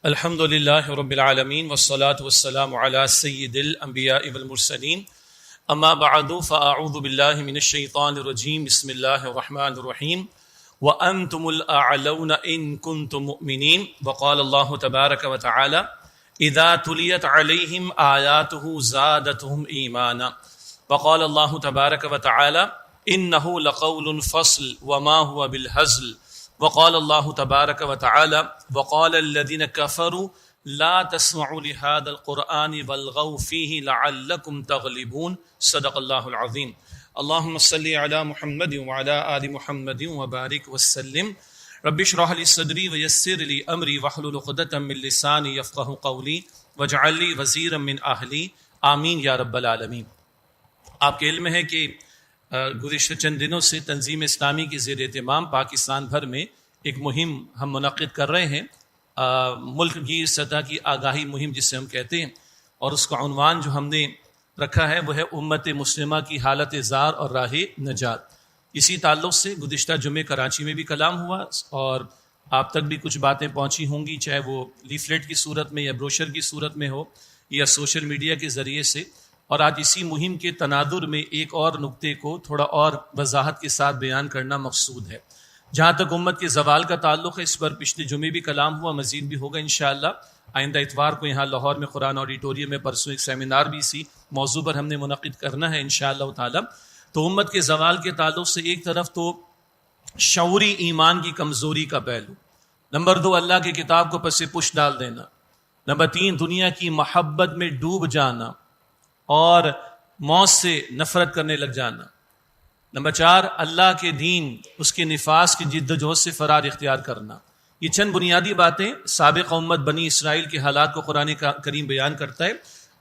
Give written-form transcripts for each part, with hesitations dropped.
الحمد للہ رب العالمین والصلاة والسلام علی سید الانبیاء والمرسلین اما بعد فاعوذ باللہ من الشیطان الرجیم بسم اللہ الرحمن الرحیم وانتم الاعلون ان کنتم مؤمنین وقال اللہ تبارک وتعالی اذا تلیت علیہم آیاتہ زادتہم ایمانا وقال اللہ تبارک وتعالی انہ لقول فصل وما هو بالہزل وقال اللہ تبارک وتعالی وقال الذین کفروا لا تسمعوا لهذا القرآن والغوا فیہ لعلکم تغلبون صدق اللہ العظیم اللہم صلی علی محمد وعلی آل محمد وبارک وسلم رب اشرح لی صدری ویسر لی امری واحلل عقدۃ من لسانی یفقہوا قولی واجعل لی وزیرا من اہلی آمین یا رب العالمین۔ آپ کے علم ہے کہ گزشتہ چند دنوں سے تنظیم اسلامی کے زیر اہتمام پاکستان بھر میں ایک مہم ہم منعقد کر رہے ہیں، ملک کی سطح کی آگاہی مہم جسے ہم کہتے ہیں، اور اس کا عنوان جو ہم نے رکھا ہے وہ ہے امت مسلمہ کی حالت زار اور راہ نجات۔ اسی تعلق سے گزشتہ جمعے کراچی میں بھی کلام ہوا اور آپ تک بھی کچھ باتیں پہنچی ہوں گی، چاہے وہ لیفلیٹ کی صورت میں یا بروشر کی صورت میں ہو یا سوشل میڈیا کے ذریعے سے۔ اور آج اسی مہم کے تناظر میں ایک اور نقطے کو تھوڑا اور وضاحت کے ساتھ بیان کرنا مقصود ہے۔ جہاں تک امت کے زوال کا تعلق ہے، اس پر پچھلے جمعے بھی کلام ہوا، مزید بھی ہوگا انشاءاللہ۔ آئندہ اتوار کو یہاں لاہور میں قرآن آڈیٹوریم میں پرسوں ایک سیمینار بھی اسی موضوع پر ہم نے منعقد کرنا ہے انشاءاللہ تعالی۔ تو امت کے زوال کے تعلق سے ایک طرف تو شعوری ایمان کی کمزوری کا پہلو، نمبر 2 اللہ کی کتاب کو پس پش ڈال دینا، نمبر 3 دنیا کی محبت میں ڈوب جانا اور موت سے نفرت کرنے لگ جانا، نمبر 4 اللہ کے دین اس کے نفاذ کی جد و جہد سے فرار اختیار کرنا۔ یہ چند بنیادی باتیں سابق امت بنی اسرائیل کے حالات کو قرآن کریم بیان کرتا ہے،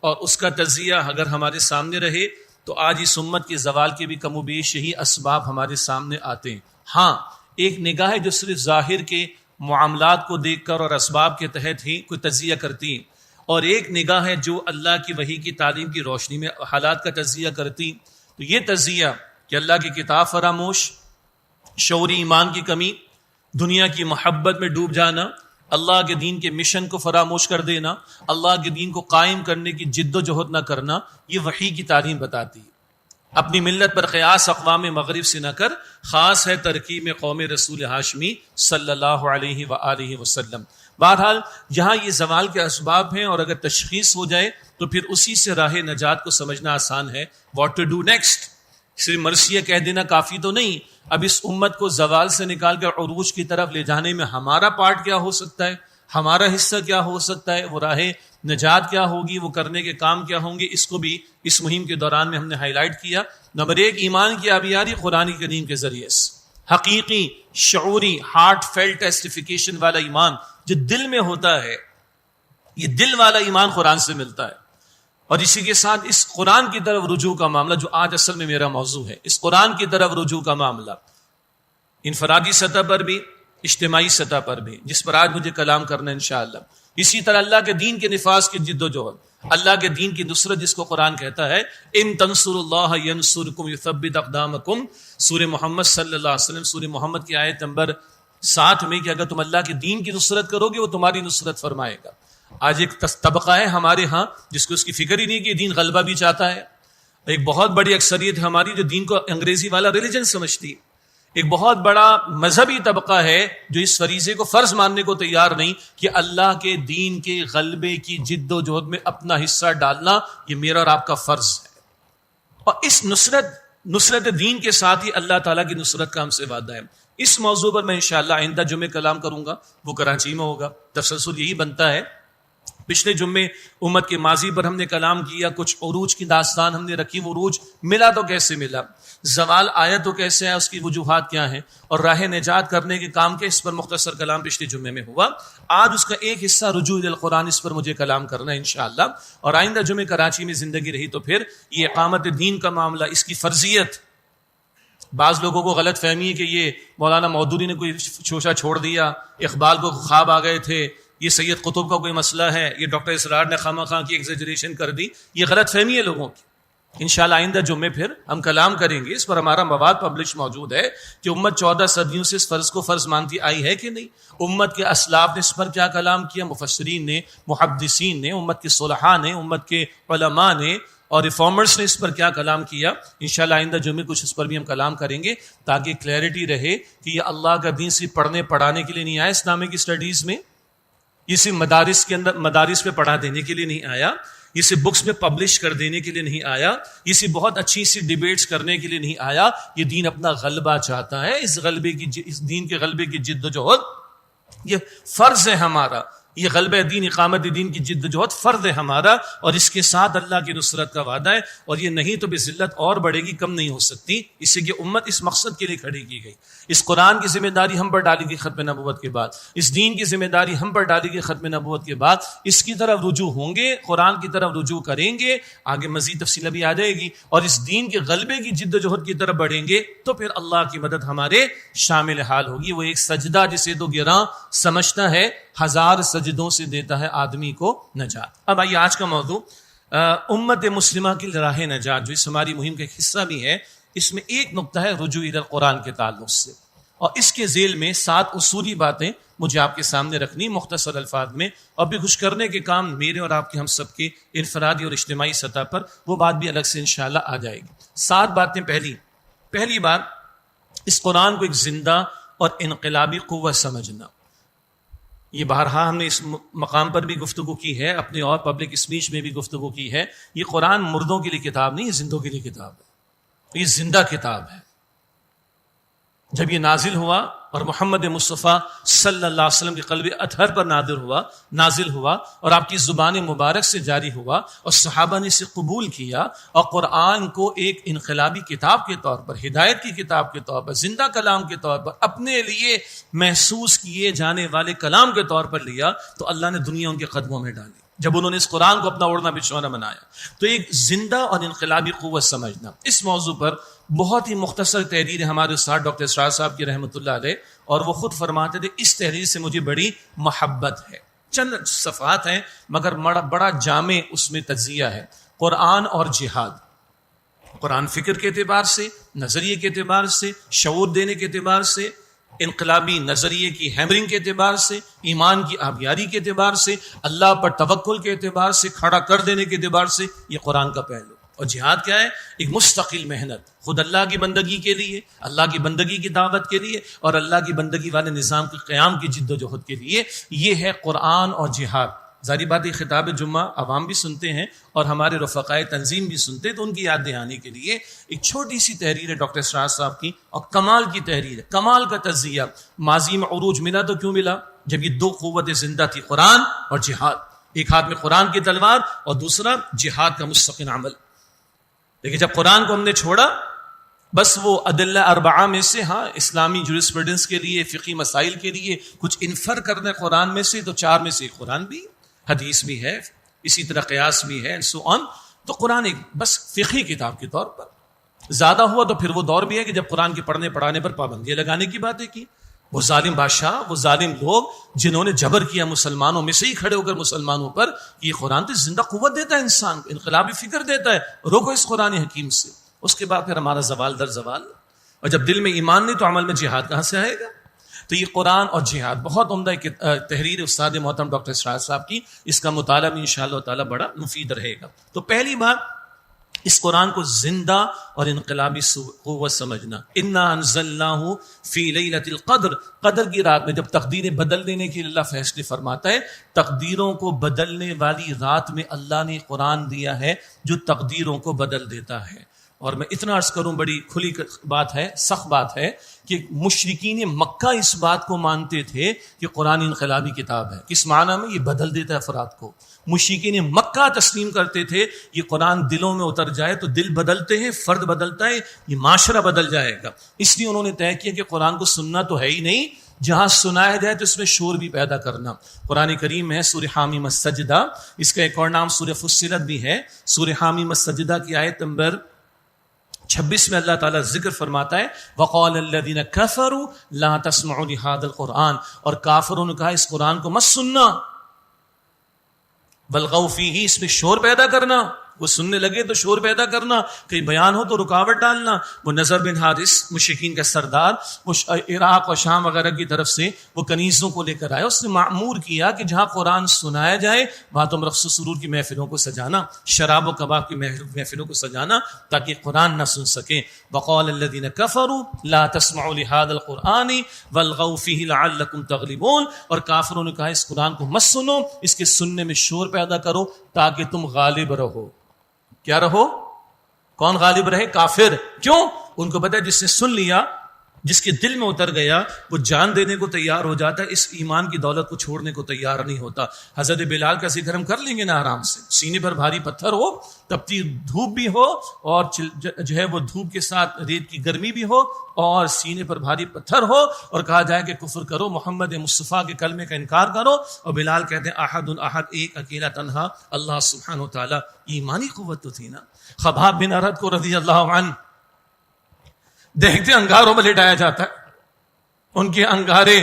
اور اس کا تجزیہ اگر ہمارے سامنے رہے تو آج اس امت کے زوال کے بھی کم و بیش یہی اسباب ہمارے سامنے آتے ہیں۔ ہاں، ایک نگاہ ہے جو صرف ظاہر کے معاملات کو دیکھ کر اور اسباب کے تحت ہی کوئی تجزیہ کرتی ہے، اور ایک نگاہ ہے جو اللہ کی وحی کی تعلیم کی روشنی میں حالات کا تجزیہ کرتی۔ تو یہ تجزیہ کہ اللہ کی کتاب فراموش، شعوری ایمان کی کمی، دنیا کی محبت میں ڈوب جانا، اللہ کے دین کے مشن کو فراموش کر دینا، اللہ کے دین کو قائم کرنے کی جد و جہد نہ کرنا، یہ وحی کی تعلیم بتاتی ہے۔ اپنی ملت پر قیاس اقوام مغرب سے نہ کر، خاص ہے ترکیب قوم رسول ہاشمی صلی اللہ علیہ وآلہ وسلم۔ بہرحال یہاں یہ زوال کے اسباب ہیں، اور اگر تشخیص ہو جائے تو پھر اسی سے راہ نجات کو سمجھنا آسان ہے۔ واٹ ٹو ڈو نیکسٹ، صرف مرثیہ کہہ دینا کافی تو نہیں۔ اب اس امت کو زوال سے نکال کر عروج کی طرف لے جانے میں ہمارا پارٹ کیا ہو سکتا ہے، ہمارا حصہ کیا ہو سکتا ہے، وہ راہ نجات کیا ہوگی، وہ کرنے کے کام کیا ہوں گے، اس کو بھی اس مہم کے دوران میں ہم نے ہائی لائٹ کیا۔ نمبر 1 ایمان کی آبیاری قرآن کریم کے ذریعے سے، حقیقی شعوری ہارٹ فیل ٹیسٹیفیکیشن والا ایمان جو دل میں ہوتا ہے، یہ دل والا ایمان قرآن سے ملتا ہے۔ اور اسی کے ساتھ اس قرآن کی طرف رجوع کا معاملہ جو آج اصل میں میرا موضوع ہے، اس قرآن کی طرف رجوع کا معاملہ انفرادی سطح پر بھی، اجتماعی سطح پر بھی، جس پر آج مجھے کلام کرنا ہے انشاءاللہ۔ اسی طرح اللہ کے دین کے نفاذ کی جد و جہد، اللہ کے دین کی نصرت جس کو قرآن کہتا ہے ان تنصروا اللہ ینصرکم یثبت اقدامکم، سورہ محمد صلی اللہ علیہ وسلم، سورہ محمد کی آیت نمبر 7 میں کہ اگر تم اللہ کے دین کی نصرت کرو گے وہ تمہاری نصرت فرمائے گا۔ آج ایک طبقہ ہے ہمارے ہاں جس کو اس کی فکر ہی نہیں کہ دین غلبہ بھی چاہتا ہے، ایک بہت بڑی اکثریت ہے ہماری جو دین کو انگریزی والا ریلیجن سمجھتی ہے، ایک بہت بڑا مذہبی طبقہ ہے جو اس فریضے کو فرض ماننے کو تیار نہیں کہ اللہ کے دین کے غلبے کی جد و جہد میں اپنا حصہ ڈالنا یہ میرا اور آپ کا فرض ہے۔ اور اس نصرت دین کے ساتھ ہی اللہ تعالیٰ کی نصرت کا ہم سے وعدہ ہے۔ اس موضوع پر میں انشاءاللہ آئندہ جمعے کلام کروں گا، وہ کراچی میں ہوگا۔ تسلسل یہی بنتا ہے، پچھلے جمعے امت کے ماضی پر ہم نے کلام کیا، کچھ عروج کی داستان ہم نے رکھی، وہ عروج ملا تو کیسے ملا، زوال آیا تو کیسے آیا، اس کی وجوہات کیا ہیں، اور راہ نجات کرنے کے کام کے، اس پر مختصر کلام پچھلے جمعے میں ہوا۔ آج اس کا ایک حصہ رجوع القرآن، اس پر مجھے کلام کرنا ہے انشاءاللہ، اور آئندہ جمعے کراچی میں زندگی رہی تو پھر یہ اقامت دین کا معاملہ، اس کی فرضیت۔ بعض لوگوں کو غلط فہمی ہے کہ یہ مولانا مودودی نے کوئی شوشہ چھوڑ دیا، اقبال کو خواب آ گئے تھے، یہ سید قطب کا کوئی مسئلہ ہے، یہ ڈاکٹر اسرار نے خواہ مخواہ کی ایگزیجریشن کر دی، یہ غلط فہمی ہے لوگوں کی۔ انشاءاللہ آئندہ جمعے پھر ہم کلام کریں گے اس پر. ہمارا مواد پبلش موجود ہے کہ امت 14 صدیوں سے اس فرض کو فرض مانتی آئی ہے کہ نہیں. امت کے اسلاف نے اس پر کیا کلام کیا, مفسرین نے, محدثین نے, امت کے صلحاء نے, امت کے علماء نے اور ریفارمرز نے اس پر کیا کلام کیا. انشاءاللہ آئندہ جمعے کچھ اس پر بھی ہم کلام کریں گے تاکہ کلیئرٹی رہے کہ یہ اللہ کا دین صرف پڑھنے پڑھانے کے لیے نہیں آیا اسلامک اسٹڈیز میں, یہ صرف مدارس کے اندر مدارس میں پڑھا دینے کے لیے نہیں آیا, یہ صرف بکس میں پبلش کر دینے کے لیے نہیں آیا, یہ صرف بہت اچھی سی ڈیبیٹس کرنے کے لیے نہیں آیا. یہ دین اپنا غلبہ چاہتا ہے. اس دین کے غلبے کی جد و جہد یہ فرض ہے ہمارا. یہ غلبہ دین, اقامت دین کی جد و جہد فرض ہے ہمارا, اور اس کے ساتھ اللہ کی نصرت کا وعدہ ہے. اور یہ نہیں تو بے ذلت اور بڑھے گی, کم نہیں ہو سکتی. اس سے یہ امت اس مقصد کے لیے کھڑی کی گئی. اس قرآن کی ذمہ داری ہم پر ڈالی گئی ختم نبوت کے بعد, اس دین کی ذمہ داری ہم پر ڈالی گئی ختم نبوت کے بعد. اس کی طرف رجوع ہوں گے, قرآن کی طرف رجوع کریں گے, آگے مزید تفصیل بھی آ جائے گی, اور اس دین کے غلبے کی جد و جہد کی طرف بڑھیں گے تو پھر اللہ کی مدد ہمارے شامل حال ہوگی. وہ ایک سجدہ جسے تو گراں سمجھتا ہے, 1000 سجدوں سے دیتا ہے آدمی کو نجات. اب آئیے آج کا موضوع امت مسلمہ کی راہ نجات, جو اس ہماری مہم کا ایک حصہ بھی ہے. اس میں ایک نقطہ ہے رجوع الی القرآن کے تعلق سے, اور اس کے ذیل میں 7 اصولی باتیں مجھے آپ کے سامنے رکھنی مختصر الفاظ میں, اور بھی کچھ کرنے کے کام میرے اور آپ کے ہم سب کے انفرادی اور اجتماعی سطح پر, وہ بات بھی الگ سے انشاءاللہ آ جائے گی. 7 باتیں. پہلی بات, اس قرآن کو ایک زندہ اور انقلابی قوت سمجھنا. یہ بہرحال ہم نے اس مقام پر بھی گفتگو کی ہے, اپنے اور پبلک اسپیچ میں بھی گفتگو کی ہے. یہ قرآن مردوں کے لیے کتاب نہیں, یہ زندوں کے لیے کتاب ہے. یہ زندہ کتاب ہے. جب یہ نازل ہوا اور محمد مصطفیٰ صلی اللہ علیہ وسلم کے قلب اطہر پر نازل ہوا اور آپ کی زبان مبارک سے جاری ہوا, اور صحابہ نے اسے قبول کیا, اور قرآن کو ایک انقلابی کتاب کے طور پر, ہدایت کی کتاب کے طور پر, زندہ کلام کے طور پر, اپنے لیے محسوس کیے جانے والے کلام کے طور پر لیا, تو اللہ نے دنیا ان کے قدموں میں ڈالی جب انہوں نے اس قرآن کو اپنا اوڑھنا بچھونا بنایا. تو ایک زندہ اور انقلابی قوت سمجھنا. اس موضوع پر بہت ہی مختصر تحریر ہے ہمارے استاد ڈاکٹر اسرار صاحب کی رحمۃ اللہ علیہ, اور وہ خود فرماتے تھے اس تحریر سے مجھے بڑی محبت ہے. چند صفحات ہیں مگر بڑا جامع اس میں تجزیہ ہے. قرآن اور جہاد. قرآن فکر کے اعتبار سے, نظریے کے اعتبار سے, شعور دینے کے اعتبار سے, انقلابی نظریے کی ہیمرنگ کے اعتبار سے, ایمان کی آبیاری کے اعتبار سے, اللہ پر توکل کے اعتبار سے, کھڑا کر دینے کے اعتبار سے, یہ قرآن کا پہلو. اور جہاد کیا ہے؟ ایک مستقل محنت, خود اللہ کی بندگی کے لیے, اللہ کی بندگی کی دعوت کے لیے, اور اللہ کی بندگی والے نظام کے قیام کی جد و جہد کے لیے. یہ ہے قرآن اور جہاد. ظاہری بات ہے خطاب جمعہ عوام بھی سنتے ہیں اور ہمارے رفقائے تنظیم بھی سنتے ہیں, تو ان کی یاد دہانی کے لیے ایک چھوٹی سی تحریر ہے ڈاکٹر اسرار صاحب کی, اور کمال کی تحریر ہے, کمال کا تجزیہ. ماضی میں عروج ملا تو کیوں ملا؟ جب یہ 2 قوتیں زندہ تھی, قرآن اور جہاد. ایک ہاتھ میں قرآن کی تلوار اور دوسرا جہاد کا مستقل عمل. لیکن جب قرآن کو ہم نے چھوڑا, بس وہ ادلہ اربعہ میں سے, ہاں اسلامی جورسپروڈنس کے لیے, فقہی مسائل کے لیے کچھ انفر کرنا ہے قرآن میں سے, تو 4 میں سے قرآن بھی, حدیث بھی ہے, اسی طرح قیاس بھی ہے, and so on. تو قرآن ایک بس فقہی کتاب کے طور پر. زیادہ ہوا تو پھر وہ دور بھی ہے کہ جب قرآن کے پڑھنے پڑھانے پر پابندیاں لگانے کی باتیں کی. وہ ظالم بادشاہ, وہ ظالم لوگ جنہوں نے جبر کیا مسلمانوں میں سے ہی کھڑے ہو کر مسلمانوں پر, یہ قرآن تو زندہ قوت دیتا ہے انسان کو, انقلابی فکر دیتا ہے, روکو اس قرآن حکیم سے. اس کے بعد پھر ہمارا زوال در زوال, اور جب دل میں ایمان نہیں تو عمل میں جہاد کہاں سے آئے گا؟ تو یہ قرآن اور جہاد بہت عمدہ تحریر استاد محترم ڈاکٹر اسرار صاحب کی. اس کا مطالعہ بھی انشاءاللہ تعالی بڑا مفید رہے گا. تو پہلی بات, اس قرآن کو زندہ اور انقلابی قوت سمجھنا. انا انزلناہ فی لیلۃ القدر, قدر کی رات میں جب تقدیریں بدل دینے کے لیے اللہ فیصلے فرماتا ہے, تقدیروں کو بدلنے والی رات میں اللہ نے قرآن دیا ہے جو تقدیروں کو بدل دیتا ہے. اور میں اتنا عرض کروں, بڑی کھلی بات ہے, سخت بات ہے, کہ مشرکین مکہ اس بات کو مانتے تھے کہ قرآن انقلابی کتاب ہے. کس معنی میں؟ یہ بدل دیتا ہے افراد کو. مشرکین مکہ تسلیم کرتے تھے یہ قرآن دلوں میں اتر جائے تو دل بدلتے ہیں, فرد بدلتا ہے, یہ معاشرہ بدل جائے گا. اس لیے انہوں نے طے کیا کہ قرآن کو سننا تو ہے ہی نہیں, جہاں سنایا جائے تو اس میں شور بھی پیدا کرنا. قرآن کریم ہے سورہ حامیم السجدہ, اس کا ایک اور نام سورہ فصلت بھی ہے. سورہ حامیم السجدہ کی آیت نمبر 26 میں اللہ تعالیٰ ذکر فرماتا ہے, وَقَالَ الَّذِينَ كَفَرُوا لَا تَسْمَعُوا لِهَذَا الْقُرْآنِ, اور کافروں نے کہا اس قرآن کو مت سننا, وَالْغَوْا فِيهِ, اس میں شور پیدا کرنا. وہ سننے لگے تو شور پیدا کرنا، کہیں بیان ہو تو رکاوٹ ڈالنا. وہ نضر بن حارث مشرکین کا سردار، وہ عراق اور شام وغیرہ کی طرف سے وہ کنیزوں کو لے کر آیا. اس نے معمور کیا کہ جہاں قرآن سنایا جائے وہاں تم رقص و سرور کی محفلوں کو سجانا، شراب و کباب کی محفلوں کو سجانا تاکہ قرآن نہ سن سکے. وقال الذين كفروا لا تسمعوا لهذا القرآن والغوا فيه لعلكم تغلبون. اور کافروں نے کہا اس قرآن کو مت سنو، اس کے سننے میں شور پیدا کرو تاکہ تم غالب رہو. کیا رہو؟ کون غالب رہے؟ کافر. کیوں؟ ان کو پتا ہے جس نے سن لیا، جس کے دل میں اتر گیا، وہ جان دینے کو تیار ہو جاتا ہے، اس ایمان کی دولت کو چھوڑنے کو تیار نہیں ہوتا. حضرت بلال کا ذکر ہم کر لیں گے نا آرام سے. سینے پر بھاری پتھر ہو، تپتی دھوپ بھی ہو، اور جو ہے وہ دھوپ کے ساتھ ریت کی گرمی بھی ہو، اور سینے پر بھاری پتھر ہو، اور کہا جائے کہ کفر کرو، محمد مصطفیٰ کے کلمے کا انکار کرو، اور بلال کہتے ہیں احد احد، ایک اکیلا تنہا اللہ سبحانہ و تعالیٰ. ایمانی قوت تو تھی نا. خباب بن ارد کو رضی اللہ عنہ دیکھتے انگاروں میں لٹایا جاتا ہے، ان کے انگارے،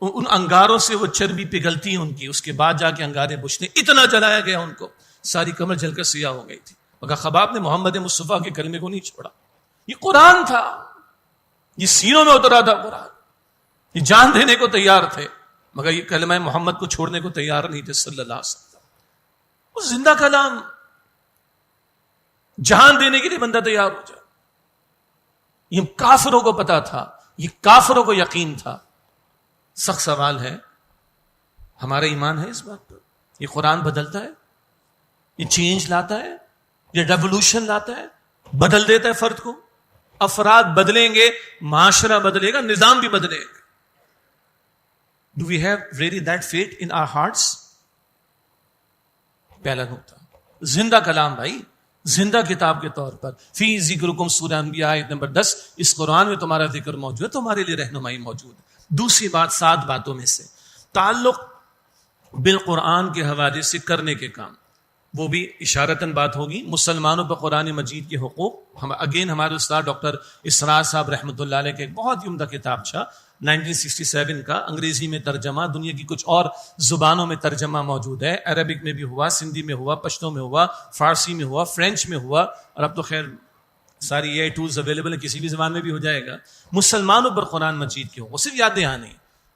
ان انگاروں سے وہ چربی پگھلتی ہے ان کی، اس کے بعد جا کے انگارے بجھتے. اتنا جلایا گیا ان کو، ساری کمر جل کر سیاہ ہو گئی تھی، مگر خباب نے محمد مصطفیٰ کے کلمے کو نہیں چھوڑا. یہ قرآن تھا، یہ سینوں میں اترا تھا قرآن، یہ جان دینے کو تیار تھے، مگر یہ کلمہ محمد کو چھوڑنے کو تیار نہیں تھے صلی اللہ علیہ وسلم. وہ زندہ کلام، جان دینے کے لیے بندہ تیار ہو جائے. یہ کافروں کو پتا تھا، یہ کافروں کو یقین تھا. سخت سوال ہے، ہمارا ایمان ہے اس بات پر؟ یہ قرآن بدلتا ہے؟ یہ چینج لاتا ہے؟ یہ ریولوشن لاتا ہے؟ بدل دیتا ہے فرد کو؟ افراد بدلیں گے، معاشرہ بدلے گا، نظام بھی بدلے گا. Do we have really that faith in our hearts؟ پہلا نقطہ، زندہ کلام بھائی، زندہ کتاب کے طور پر. فی ذکرکم سورہ انبیاء آیت نمبر 10، اس قرآن میں تمہارا ذکر موجود ہے، تمہارے لیے رہنمائی موجود ہے. دوسری بات، 7 باتوں میں سے تعلق بالقرآن کے حوالے سے کرنے کے کام، وہ بھی اشارتاً بات ہوگی. مسلمانوں پر قرآن مجید کے حقوق، اگین ہمارے استاد ڈاکٹر اسرار صاحب رحمۃ اللہ علیہ کے ایک بہت ہی عمدہ کتاب چھا 1967 کا، انگریزی میں ترجمہ، دنیا کی کچھ اور زبانوں میں ترجمہ موجود ہے. عربک میں بھی ہوا، سندھی میں ہوا، پشتو میں ہوا، فارسی میں ہوا، فرینچ میں ہوا، اور اب تو خیر ساری یہ ٹولز اویلیبل ہیں، کسی بھی زبان میں بھی ہو جائے گا. مسلمانوں پر قرآن مجید کے حقوق، صرف یاد دہانی،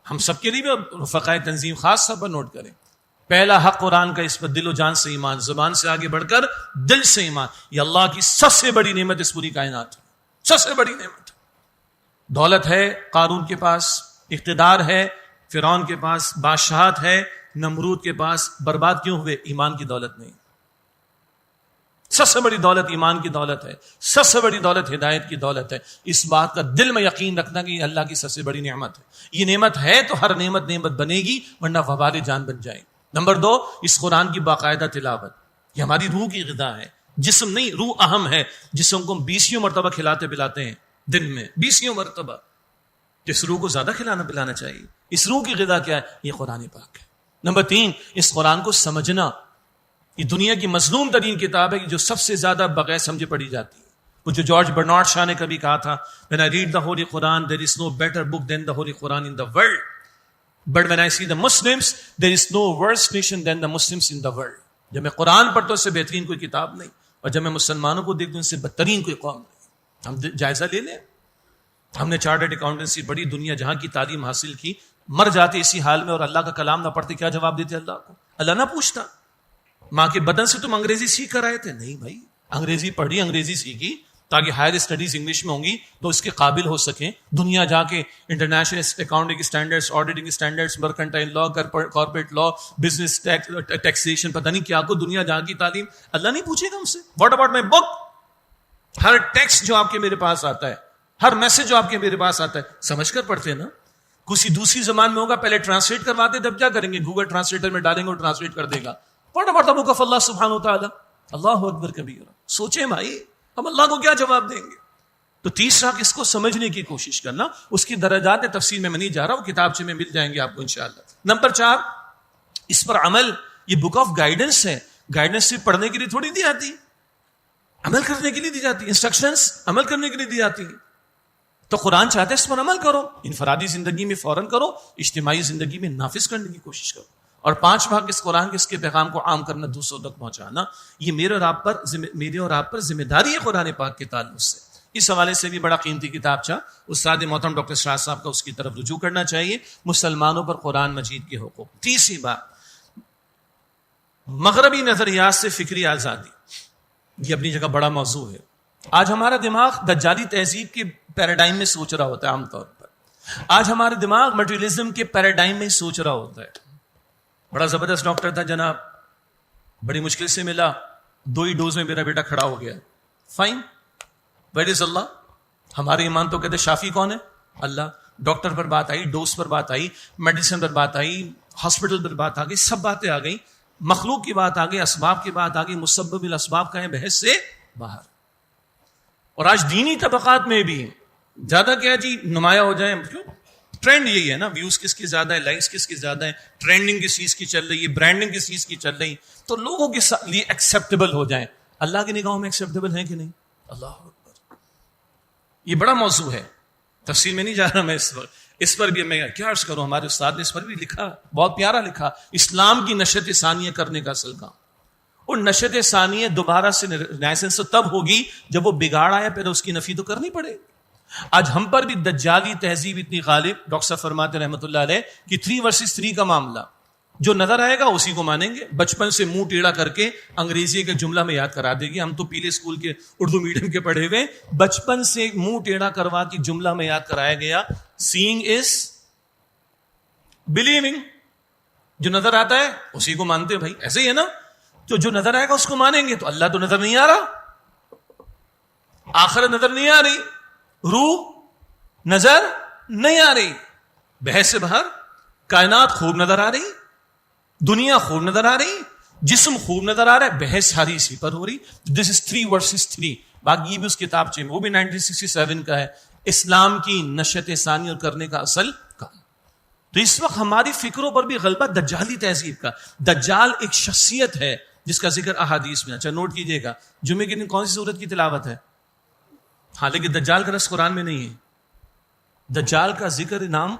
ہم سب کے لیے بھی رفقائے تنظیم خاص طور پر نوٹ کریں. پہلا حق قرآن کا، اس پر دل و جان سے ایمان، زبان سے آگے بڑھ کر دل سے ایمان. یہ اللہ کی سب سے بڑی نعمت اس پوری کائنات ہے، سب سے بڑی نعمت. دولت ہے قارون کے پاس، اقتدار ہے فرعون کے پاس، بادشاہت ہے نمرود کے پاس، برباد کیوں ہوئے؟ ایمان کی دولت نہیں. سب سے بڑی دولت ایمان کی دولت ہے، سب سے بڑی دولت ہدایت کی دولت ہے. اس بات کا دل میں یقین رکھنا کہ یہ اللہ کی سب سے بڑی نعمت ہے. یہ نعمت ہے تو ہر نعمت بنے گی، ورنہ وبال جان بن جائے. نمبر 2، اس قرآن کی باقاعدہ تلاوت. یہ ہماری روح کی غذا ہے، جسم نہیں. روح اہم ہے، جسم کو 20 مرتبہ کھلاتے پلاتے ہیں دن میں، 20 مرتبہ. اس روح کو زیادہ کھلانا پلانا چاہیے. اس روح کی غذا کیا ہے؟ یہ قرآن پاک ہے. نمبر 3، اس قرآن کو سمجھنا. یہ دنیا کی مظلوم ترین کتاب ہے جو سب سے زیادہ بغیر سمجھے پڑھی جاتی ہے. وہ جو جارج برنارڈ شاہ نے کبھی کہا تھا، when I read the Holy Quran there is no better book than the Holy Quran in the world, but when I see the Muslims there is no worse nation than the Muslims in the world. جب میں قرآن پڑھتا ہوں اس سے بہترین کوئی کتاب نہیں، اور جب میں مسلمانوں کو دیکھتا ہوں اس سے بدترین کوئی قوم نہیں. ہم جائزہ لے لیں، ہم نے چارٹرڈ اکاؤنٹنسی بڑی دنیا جہاں کی تعلیم حاصل کی، مر جاتے اسی حال میں اور اللہ کا کلام نہ پڑھتے، کیا جواب دیتے اللہ کو؟ اللہ نہ پوچھتا ماں کے بدن سے تم انگریزی سیکھ کر آئے تھے؟ نہیں بھائی، انگریزی پڑھی، انگریزی سیکھی تاکہ ہائر اسٹڈیز انگلش میں ہوں گی تو اس کے قابل ہو سکیں. دنیا جا کے international accounting standards, auditing standards, mercantile law, corporate law, business taxation, پتہ نہیں کیا کو دنیا جا کی تعلیم. اللہ نہیں پوچھے گا ہم سے what about my book. Hare text جو آپ کے میرے پاس آتا ہے، ہر میسج جو آپ کے میرے پاس آتا ہے، سمجھ کر پڑھتے ہیں نا. کسی دوسری زبان میں ہوگا، پہلے ٹرانسلیٹ کرواتے، تب کیا کریں گے؟ گوگل ٹرانسلیٹر میں ڈالیں گے اور ٹرانسلیٹ کر دے گا. What about the book of اللہ سبحانہ و تعالی؟ اللہ اکبر کبیرہ. سوچیں بھائی، ہم اللہ کو کیا جواب دیں گے؟ تو تیسرا، اس کو سمجھنے کی کوشش کرنا. اس کی درجات تفصیل میں نہیں جا رہا، وہ کتابچے میں مل جائیں گے آپ کو انشاءاللہ. نمبر 4، اس پر عمل. یہ بک آف گائیڈنس ہے. گائیڈنس صرف پڑھنے کے لیے تھوڑی دی جاتی، عمل کرنے کے لیے دی جاتی. انسٹرکشنز عمل کرنے کے لیے دی جاتی ہیں. تو قرآن چاہتے ہیں اس پر عمل کرو، انفرادی زندگی میں فوراً کرو، اجتماعی زندگی میں نافذ کرنے کی کوشش کرو. اور 5 بھاگ اس قرآن کے اس کے پیغام کو عام کرنا، دوسروں تک پہنچانا، یہ میرے اور آپ پر ذمہ داری ہے قرآن پاک کے تعلق سے۔ اس حوالے سے بھی بڑا قیمتی کتابچہ استاد محترم ڈاکٹر شاہ صاحب کا اس کی طرف رجوع کرنا چاہیے، مسلمانوں پر قرآن مجید کے حقوق۔ تیسری بات، مغربی نظریات سے فکری آزادی، یہ اپنی جگہ بڑا موضوع ہے۔ آج ہمارا دماغ دجالی تہذیب کے پیراڈائم میں سوچ رہا ہوتا ہے، عام طور پر آج ہمارا دماغ مٹیریلزم کے پیراڈائم میں سوچ رہا ہوتا ہے۔ بڑا زبردست ڈاکٹر تھا جناب، بڑی مشکل سے ملا، 2 ہی ڈوز میں میرا بیٹا کھڑا ہو گیا۔ فائن، ویئر از اللہ؟ ہمارے ایمان تو کہتے شافی کون ہے؟ اللہ۔ ڈاکٹر پر بات آئی، ڈوز پر بات آئی، میڈیسن پر بات آئی، ہاسپٹل پر بات آ گئی، سب باتیں آ گئی، مخلوق کی بات آ گئی، اسباب کی بات آ گئی، مسبب الاسباب کا ہے بحث سے باہر۔ اور آج دینی طبقات میں بھی زیادہ کیا جی نمایاں ہو جائیں، کیوں؟ ٹرینڈ یہی ہے نا، ویوز کس کی زیادہ ہے، لائکس کس کی زیادہ ہے، ٹرینڈنگ کس چیز کی چل رہی ہے، برانڈنگ کس چیز کی چل رہی، تو لوگوں کے لیے ایکسیپٹیبل ہو جائیں۔ اللہ کی نگاہوں میں ایکسیپٹیبل ہے کہ نہیں؟ اللہ اکبر، یہ بڑا موضوع ہے، تفصیل میں نہیں جا رہا میں اس پر بھی میں کیا عرض کروں، ہمارے استاد نے اس پر بھی لکھا، بہت پیارا لکھا، اسلام کی نشت ثانیہ کرنے کا اصل کام۔ اور نشت ثانیہ دوبارہ سے لائسنس تب ہوگی جب وہ بگاڑ آیا، پھر اس کی نفی تو کرنی پڑے۔ آج ہم پر بھی دجالی تہذیب اتنی غالب، ڈاکٹر صاحب فرماتے رحمۃ اللہ علیہ کہ 3 verses 3 کا معاملہ، جو نظر آئے گا اسی کو مانیں گے۔ بچپن سے منہ ٹیڑھا کر کے انگریزی کے جملہ میں یاد کرا دے گی، ہم تو پیلے اسکول کے اردو میڈیم کے پڑھے ہوئے، بچپن سے منہ ٹیڑھا کروا کے جملہ میں یاد کرایا گیا، سیئنگ از بلیونگ، جو نظر آتا ہے اسی کو مانتے ہیں۔ بھائی ایسے ہی ہے نا، تو جو نظر آئے گا اس کو مانیں گے۔ تو اللہ تو نظر نہیں آ رہا، آخرت نظر نہیں آ رہی، روح نظر نہیں آ رہی، بحث سے باہر کائنات خوب نظر آ رہی، دنیا خوب نظر آ رہی، جسم خوب نظر آ رہا ہے، بحث ساری اسی پر ہو رہی۔ دس از 3 verses 3۔ باقی یہ بھی اس کتاب وہ بھی 1967 کا ہے، اسلام کی نشت ثانی اور کرنے کا اصل کام۔ تو اس وقت ہماری فکروں پر بھی غلبہ دجالی تہذیب کا۔ دجال ایک شخصیت ہے جس کا ذکر احادیث میں، اچھا نوٹ کیجئے گا، جمعے کے دن کون سی سورت کی تلاوت ہے؟ ہاں، لیکن دجال کا رس قرآن میں نہیں ہے، دجال کا ذکر نام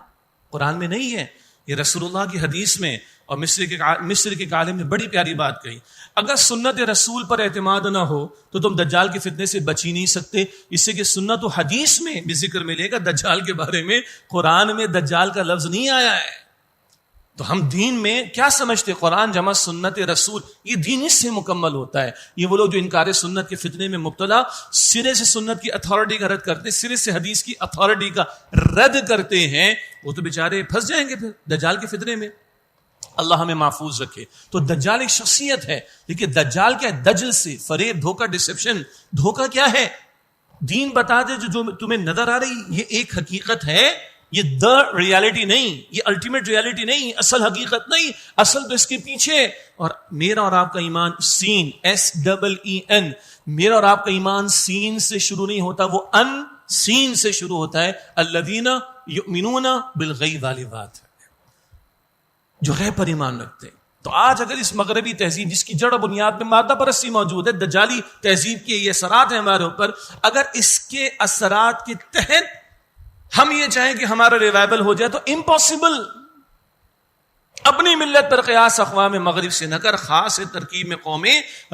قرآن میں نہیں ہے، یہ رسول اللہ کی حدیث میں۔ اور مصر کے عالم نے بڑی پیاری بات کہی، اگر سنت رسول پر اعتماد نہ ہو تو تم دجال کے فتنے سے بچ ہی نہیں سکتے، اس سے کہ سنت و حدیث میں بھی ذکر ملے گا دجال کے بارے میں، قرآن میں دجال کا لفظ نہیں آیا ہے۔ تو ہم دین میں کیا سمجھتے؟ قرآن جمع سنت رسول، یہ دین اس سے مکمل ہوتا ہے۔ یہ وہ لوگ جو انکار سنت کے فتنے میں مبتلا، سرے سے سنت کی اتھارٹی کا رد کرتے، سرے سے حدیث کی اتھارٹی کا رد کرتے ہیں، وہ تو بیچارے پھنس جائیں گے پھر دجال کے فتنے میں۔ اللہ ہمیں محفوظ رکھے۔ تو دجال ایک شخصیت ہے، لیکن دجال کیا ہے؟ دجل سے فریب، دھوکہ، ڈسپشن۔ دھوکہ کیا ہے؟ دین بتا دے جو تمہیں نظر آ رہی، یہ ایک حقیقت ہے، یہ ریالٹی نہیں، یہ الٹیمیٹ ریالٹی نہیں، اصل حقیقت نہیں، اصل تو اس کے پیچھے۔ اور میرا اور آپ کا ایمان سین، SEEN، میرا اور آپ کا ایمان سین سے شروع نہیں ہوتا، وہ ان سین سے شروع ہوتا ہے۔ الذین یؤمنون بالغیب والی بات ہے، جو غیب پر ایمان رکھتے ہیں۔ تو آج اگر اس مغربی تہذیب جس کی جڑ و بنیاد میں مادہ پرستی موجود ہے، دجالی تہذیب کے یہ اثرات ہیں ہمارے اوپر، اگر اس کے اثرات کے تحت ہم یہ چاہیں کہ ہمارا ریوائول ہو جائے تو امپاسبل۔ اپنی ملت پر قیاس اقوام مغرب سے نہ کر، خاص ترکیب میں قوم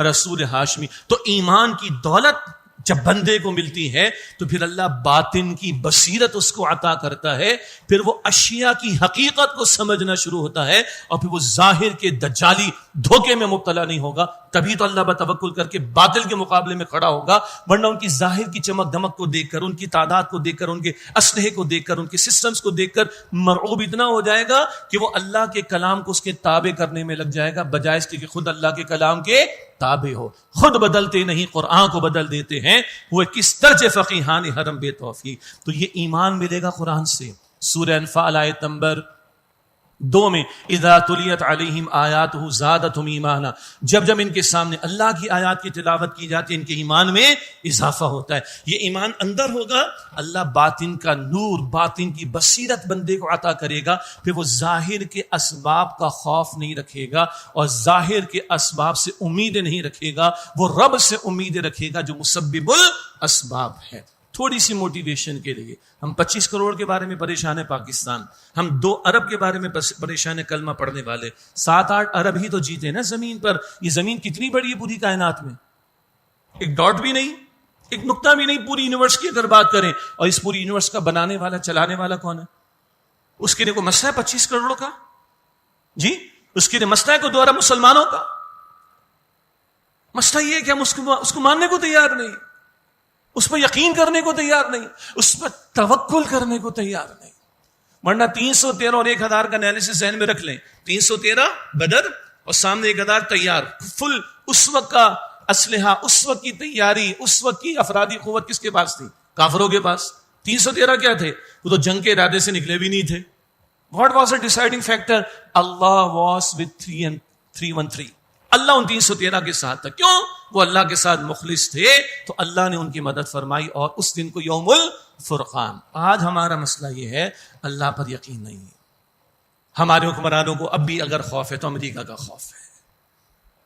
رسول ہاشمی۔ تو ایمان کی دولت جب بندے کو ملتی ہے تو پھر اللہ باطن کی بصیرت اس کو عطا کرتا ہے، پھر وہ اشیاء کی حقیقت کو سمجھنا شروع ہوتا ہے، اور پھر وہ ظاہر کے دجالی دھوکے میں مبتلا نہیں ہوگا۔ تبھی تو اللہ بتوکل کر کے باطل کے مقابلے میں کھڑا ہوگا، ورنہ ان کی ظاہر کی چمک دمک کو دیکھ کر، ان کی تعداد کو دیکھ کر، ان کے اسلحے کو دیکھ کر، ان کے سسٹمز کو دیکھ کر مرعوب اتنا ہو جائے گا کہ وہ اللہ کے کلام کو اس کے تابع کرنے میں لگ جائے گا، بجائے اس کے کہ خود اللہ کے کلام کے تابع ہو۔ خود بدلتے نہیں، قرآن کو بدل دیتے ہیں، وہ کس درجے فقیہان حرم بے توفیق۔ تو یہ ایمان ملے گا قرآن سے۔ سورہ انفال آیت نمبر 2 میں اذا تلیت علیہم آیاتہ زادتہم ایمانا، جب ان کے سامنے اللہ کی آیات کی تلاوت کی جاتی ہے، ان کے ایمان میں اضافہ ہوتا ہے۔ یہ ایمان اندر ہوگا، اللہ باطن کا نور، باطن کی بصیرت بندے کو عطا کرے گا، پھر وہ ظاہر کے اسباب کا خوف نہیں رکھے گا، اور ظاہر کے اسباب سے امیدیں نہیں رکھے گا، وہ رب سے امیدیں رکھے گا جو مسبب الاسباب ہے۔ تھوڑی سی موٹیویشن کے لیے. ہم 25 کروڑ کے بارے میں پریشان ہے پاکستان, ہم 2 ارب کے بارے میں پریشان ہے کلمہ پڑھنے والے. 7-8 ارب ہی تو جیتے نا زمین پر. یہ زمین کتنی بڑی ہے پوری کائنات میں؟ ایک ڈاٹ بھی نہیں, ایک نقطہ بھی نہیں پوری یونیورس کی اگر بات کریں. اور اس پوری یونیورس کا بنانے والا, چلانے والا کون ہے؟ اس کے لیے کوئی مسئلہ ہے 25 کروڑ کا؟ جی اس کے لیے مسئلہ ہے کوئی 2 ارب مسلمانوں کا؟ مسئلہ یہ ہے کہ ہم اس کو ماننے کو تیار نہیں, اس پر یقین کرنے کو تیار نہیں, اس پر توکل کرنے کو تیار نہیں. ورنہ 313 اور 1000 کا انالیسس ذہن میں رکھ لیں. 313 بدر اور سامنے 1000 تیار, فل اس وقت کا اسلحہ, اس وقت کی تیاری, اس وقت کی افرادی قوت کس کے پاس تھی؟ کافروں کے پاس. 313 کیا تھے؟ وہ تو جنگ کے ارادے سے نکلے بھی نہیں تھے. What was the deciding factor? Allah was with 313. اللہ ان 313 کے ساتھ تھا. کیوں؟ وہ اللہ کے ساتھ مخلص تھے تو اللہ نے ان کی مدد فرمائی اور اس دن کو یوم الفرقان. آج ہمارا مسئلہ یہ ہے اللہ پر یقین نہیں ہے. ہمارے حکمرانوں کو اب بھی اگر خوف ہے تو امریکہ کا خوف ہے,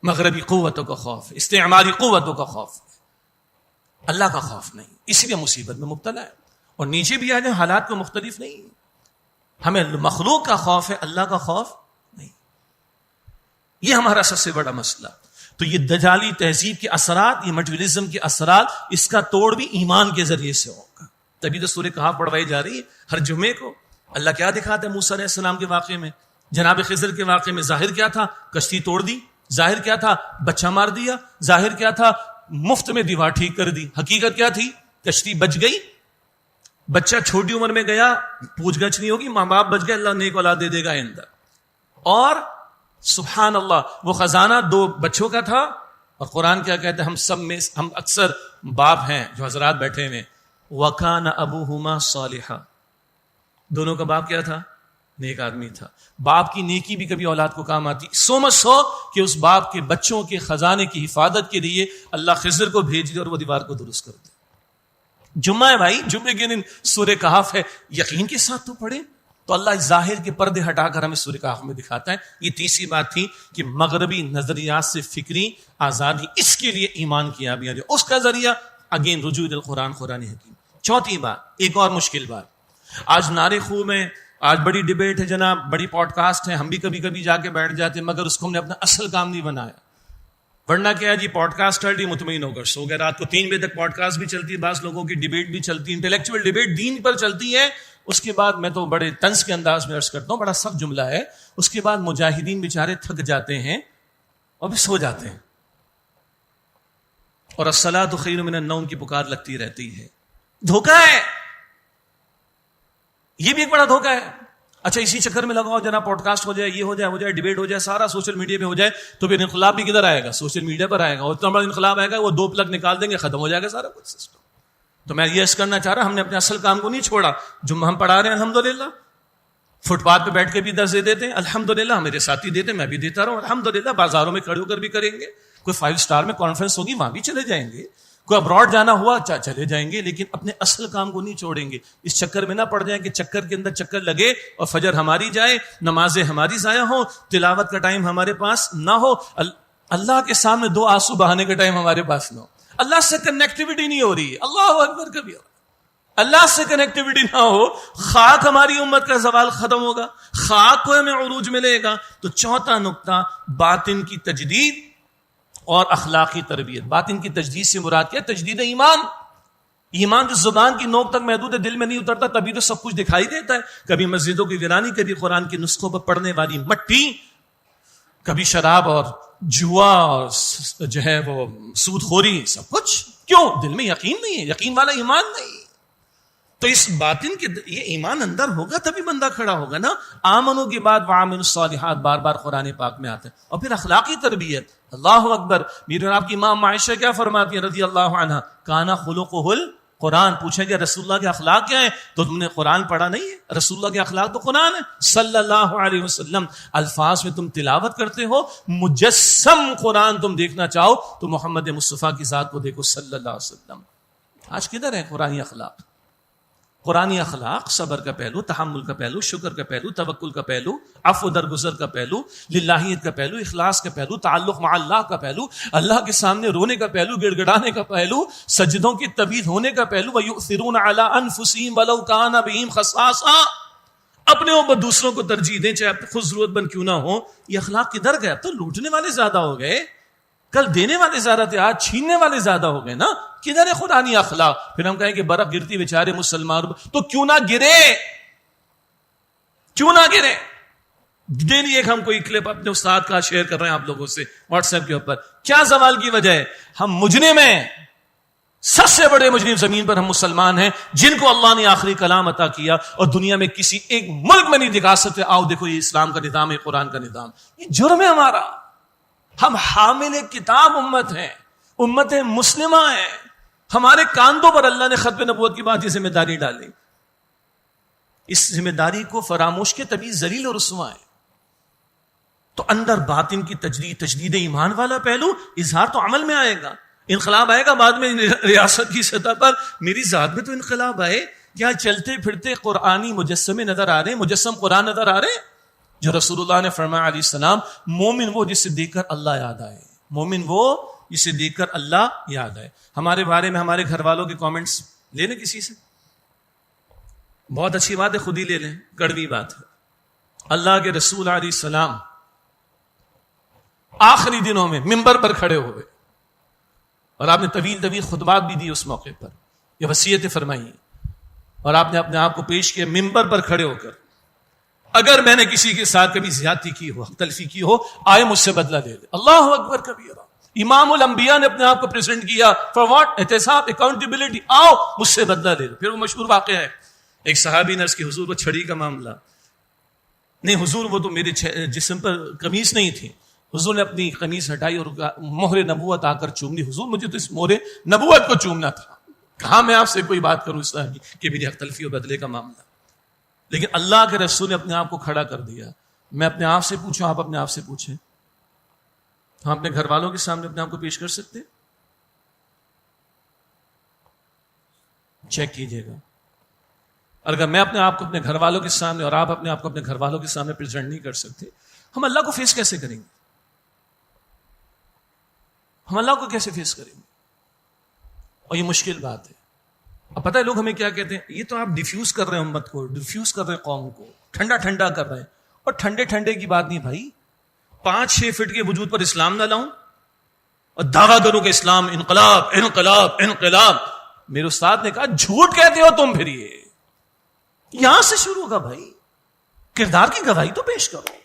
مغربی قوتوں کا خوف ہے, استعماری قوتوں کا خوف ہے, اللہ کا خوف نہیں. اسی لیے مصیبت میں مبتلا ہے. اور نیچے بھی آ جائیں حالات کو مختلف نہیں, ہمیں مخلوق کا خوف ہے, اللہ کا خوف نہیں. یہ ہمارا سب سے بڑا مسئلہ. تو یہ دجالی تہذیب کے اثرات, یہ مٹیریلزم کے اثرات, اس کا توڑ بھی ایمان کے ذریعے سے ہوگا. تبھی تو سورہ کہف پڑھوائی جا رہی ہے ہر جمعے کو. اللہ کیا دکھاتا ہے موسیٰ علیہ السلام کے واقعے میں, جناب خضر کے واقعے میں؟ ظاہر کیا تھا؟ کشتی توڑ دی. ظاہر کیا تھا؟ بچہ مار دیا. ظاہر کیا تھا؟ مفت میں دیوار ٹھیک کر دی. حقیقت کیا تھی؟ کشتی بچ گئی, بچہ چھوٹی عمر میں گیا, پوچھ گچھ نہیں ہوگی, ماں باپ بچ گئے, اللہ نیک اولاد دے دے گا آئندہ. اور سبحان اللہ وہ خزانہ 2 بچوں کا تھا. اور قرآن کیا کہتے ہیں؟ ہم اکثر باپ ہیں جو حضرات بیٹھے ہوئے, وَكَانَ أَبُوهُمَا صَالِحًا, دونوں کا باپ کیا تھا؟ نیک آدمی تھا. باپ کی نیکی بھی کبھی اولاد کو کام آتی. سو مچ سو کہ اس باپ کے بچوں کے خزانے کی حفاظت کے لیے اللہ خضر کو بھیج دے اور وہ دیوار کو درست کر دے. جمعہ ہے بھائی, جمعے کے دن سورہ کہف ہے, یقین کے ساتھ تو پڑھیں. تو اللہ ظاہر کے پردے ہٹا کر ہمیں سورہ کہف میں دکھاتا ہے. یہ تیسری بات تھی کہ مغربی نظریات سے فکری آزادی, اس کے لیے ایمان کیا بھی ہے, اس کا ذریعہ اگین رجوع القرآن, قرآن حکیم. چوتھی بات, ایک اور مشکل بات. آج نعرے خوں میں آج بڑی ڈیبیٹ ہے جناب, بڑی پوڈ کاسٹ ہے, ہم بھی کبھی کبھی جا کے بیٹھ جاتے ہیں, مگر اس کو ہم نے اپنا اصل کام نہیں بنایا. ورنہ کیا ہے جی, پوڈ کاسٹ ہے جی, مطمئن ہو کر سو گئے. رات کو 3 بجے تک پوڈ کاسٹ بھی چلتی ہے, بعض لوگوں کی ڈیبیٹ بھی چلتی ہے, انٹلیکچوئل ڈیبیٹ دین پر چلتی ہے. اس کے بعد میں تو بڑے طنز کے انداز میں عرض کرتا ہوں, بڑا سخت جملہ ہے, اس کے بعد مجاہدین بیچارے تھک جاتے ہیں اور پھر سو جاتے ہیں, اور الصلاۃ خیر من النوم کی پکار لگتی رہتی ہے. دھوکہ ہے, یہ بھی ایک بڑا دھوکہ ہے. اچھا اسی چکر میں لگاؤ جناب, پوڈ کاسٹ ہو جائے, یہ ہو جائے, وہ جائے, ڈیبیٹ ہو جائے, سارا سوشل میڈیا پہ ہو جائے, تو پھر انقلاب بھی کدھر آئے گا؟ سوشل میڈیا پر آئے گا. اور اتنا بڑا انقلاب آئے گا, وہ 2 پلگ نکال دیں گے, ختم ہو جائے گا سارا کچھ سسٹم. تو میں یہ کرنا چاہ رہا, ہم نے اپنے اصل کام کو نہیں چھوڑا. جو ہم پڑھا رہے ہیں الحمدللہ, فٹ پاتھ پہ بیٹھ کے بھی درس دے دیتے ہیں الحمدللہ, میرے ساتھی دیتے ہیں, میں بھی دیتا رہا ہوں الحمدللہ. بازاروں میں کھڑے ہو کر بھی کریں گے, کوئی 5 اسٹار میں کانفرنس ہوگی وہاں بھی چلے جائیں گے, کوئی ابراڈ جانا ہوا چلے جائیں گے, لیکن اپنے اصل کام کو نہیں چھوڑیں گے. اس چکر میں نہ پڑ جائیں کہ چکر کے اندر چکر لگے اور فجر ہماری جائے, نمازیں ہماری ضائع ہوں, تلاوت کا ٹائم ہمارے پاس نہ ہو, اللہ کے سامنے 2 آنسو بہانے کا ٹائم ہمارے پاس نہ ہو. اللہ سے کنیکٹیوٹی نہیں ہو رہی ہے, اللہ اکبر کبھی ہو, اللہ سے کنیکٹیوٹی نہ ہو, خاک ہماری امت کا زوال ختم ہوگا, خاک کو ہمیں عروج ملے گا. تو چوتھا نقطہ, باطن کی تجدید اور اخلاقی تربیت. باطن کی تجدید سے مراد کیا؟ تجدید ایمان. ایمان جو زبان کی نوک تک محدود ہے, دل میں نہیں اترتا, تبھی تو سب کچھ دکھائی دیتا ہے. کبھی مسجدوں کی ویرانی, کبھی قرآن کے نسخوں پر پڑھنے والی مٹی, کبھی شراب اور جوا اور جو ہے وہ سود خوری, سب کچھ. کیوں؟ دل میں یقین نہیں ہے, یقین والا ایمان نہیں. تو اس باطن کے, یہ ایمان اندر ہوگا تبھی بندہ کھڑا ہوگا نا. آمنو کے بعد وعاملوا الصالحات بار بار قرآن پاک میں آتا ہے. اور پھر اخلاقی تربیت. اللہ اکبر. میرے اور آپ کی ماں عائشہ کیا فرماتی ہیں رضی اللہ عنہا, کانا خلقہ القرآن. پوچھا گیا رسول اللہ کے اخلاق کیا ہیں, تو تم نے قرآن پڑھا نہیں ہے؟ رسول اللہ کے اخلاق تو قرآن ہے صلی اللہ علیہ وسلم. الفاظ میں تم تلاوت کرتے ہو, مجسم قرآن تم دیکھنا چاہو تو محمد مصطفیٰ کی ذات کو دیکھو صلی اللہ علیہ وسلم. آج کدھر ہے قرآنی اخلاق؟ قرآنی اخلاق، صبر کا پہلو، تحمل کا پہلو، شکر کا پہلو، توکل کا پہلو، عفو درگزر کا پہلو، للہیت کا پہلو، اخلاص کا پہلو، تعلق مع اللہ کا پہلو، اللہ کے سامنے رونے کا پہلو، گڑ گڑانے کا پہلو، سجدوں کی طویل ہونے کا پہلو، وَيُؤْثِرُونَ عَلَىٰ أَنفُسِهِمْ وَلَوْ كَانَ بِهِمْ خَصَاصَةٌ، اپنے اوپر دوسروں کو ترجیح دیں چاہے خود ضرورت بند کیوں نہ ہو. یہ اخلاق کدھر گیا؟ تو لوٹنے والے زیادہ ہو گئے، کل دینے والے زیادہ تھے، آج چھیننے والے زیادہ ہو گئے نا. کدھر ہے قرآنی اخلاق؟ پھر ہم کہیں کہ برف گرتی بیچارے مسلمان، تو کیوں نہ گرے، کیوں نہ گرے. ڈیلی ایک ہم کوئی کلپ اپنے استاد کا شیئر کر رہے ہیں آپ لوگوں سے واٹس ایپ کے اوپر. کیا زوال کی وجہ ہے؟ ہم مجرم ہیں، سب سے بڑے مجرم زمین پر ہم مسلمان ہیں، جن کو اللہ نے آخری کلام عطا کیا اور دنیا میں کسی ایک ملک میں نہیں دکھا سکتے. آؤ دیکھو یہ اسلام کا نظام ہے، قرآن کا نظام. یہ جرم ہے ہمارا. ہم حامل کتاب امت ہیں، امت مسلمہ ہیں. ہمارے کاندھوں پر اللہ نے ختم نبوت کی بات یہ ذمہ داری ڈالی. اس ذمہ داری کو فراموش کے تبھی ذلیل اور رسوا ہے. تو اندر باطن کی تجدید ایمان والا پہلو، اظہار تو عمل میں آئے گا. انقلاب آئے گا بعد میں ریاست کی سطح پر. میری ذات میں تو انقلاب آئے. کیا چلتے پھرتے قرآنی مجسمے نظر آ رہے ہیں، مجسم قرآن نظر آ رہے ہیں؟ جو رسول اللہ نے فرمایا علیہ السلام، مومن وہ جسے دیکھ کر اللہ یاد آئے، مومن وہ جسے دیکھ کر اللہ یاد آئے. ہمارے بارے میں ہمارے گھر والوں کے کامنٹس لے لیں کسی سے، بہت اچھی بات ہے، خود ہی لے لیں، کڑوی بات ہے. اللہ کے رسول علیہ السلام آخری دنوں میں منبر پر کھڑے ہوئے اور آپ نے طویل طویل خطبات بھی دی اس موقع پر، یہ وصیتیں فرمائی، اور آپ نے اپنے آپ کو پیش کیا منبر پر کھڑے ہو کر، اگر میں نے کسی کے ساتھ کبھی زیادتی کی ہو، تلفی کی ہو، آئے مجھ سے بدلہ لے لے. اللہ اکبر کبیرہ. امام الانبیاء نے اپنے آپ کو پریزنٹ کیا فار واٹ؟ احتساب، اکاؤنٹیبلٹی. آؤ مجھ سے بدلہ لے لو. پھر وہ مشہور واقعہ ہے، ایک صحابی نے اس کی حضور وہ چھڑی کا معاملہ، نہیں حضور وہ تو میرے جسم پر قمیص نہیں تھی. حضور نے اپنی قمیص ہٹائی اور مہر نبوت آ کر چوم لی. حضور مجھے تو اس مہر نبوت کو چومنا تھا. کہاں میں آپ سے کوئی بات کروں اس طرح کی کہ میری حق تلفی اور بدلے کا معاملہ. لیکن اللہ کے رسول نے اپنے آپ کو کھڑا کر دیا. میں اپنے آپ سے پوچھوں، آپ اپنے آپ سے پوچھیں، ہم اپنے گھر والوں کے سامنے اپنے آپ کو پیش کر سکتے؟ چیک کیجئے گا. اگر میں اپنے آپ کو اپنے گھر والوں کے سامنے اور آپ اپنے آپ کو اپنے گھر والوں کے سامنے پریزنٹ نہیں کر سکتے، ہم اللہ کو فیس کیسے کریں گے؟ ہم اللہ کو کیسے فیس کریں گے؟ اور یہ مشکل بات ہے. اب پتہ ہے لوگ ہمیں کیا کہتے ہیں؟ یہ تو آپ ڈیفیوز کر رہے ہیں امت کو، ڈیفیوز کر رہے ہیں قوم کو، ٹھنڈا ٹھنڈا کر رہے ہیں. اور ٹھنڈے ٹھنڈے کی بات نہیں بھائی. 5-6 فٹ کے وجود پر اسلام نہ لاؤں اور دعویٰ کروں کہ اسلام انقلاب انقلاب انقلاب. میرے استاد نے کہا جھوٹ کہتے ہو تم. پھر یہ یہاں سے شروع ہوگا بھائی. کردار کی گواہی تو پیش کرو.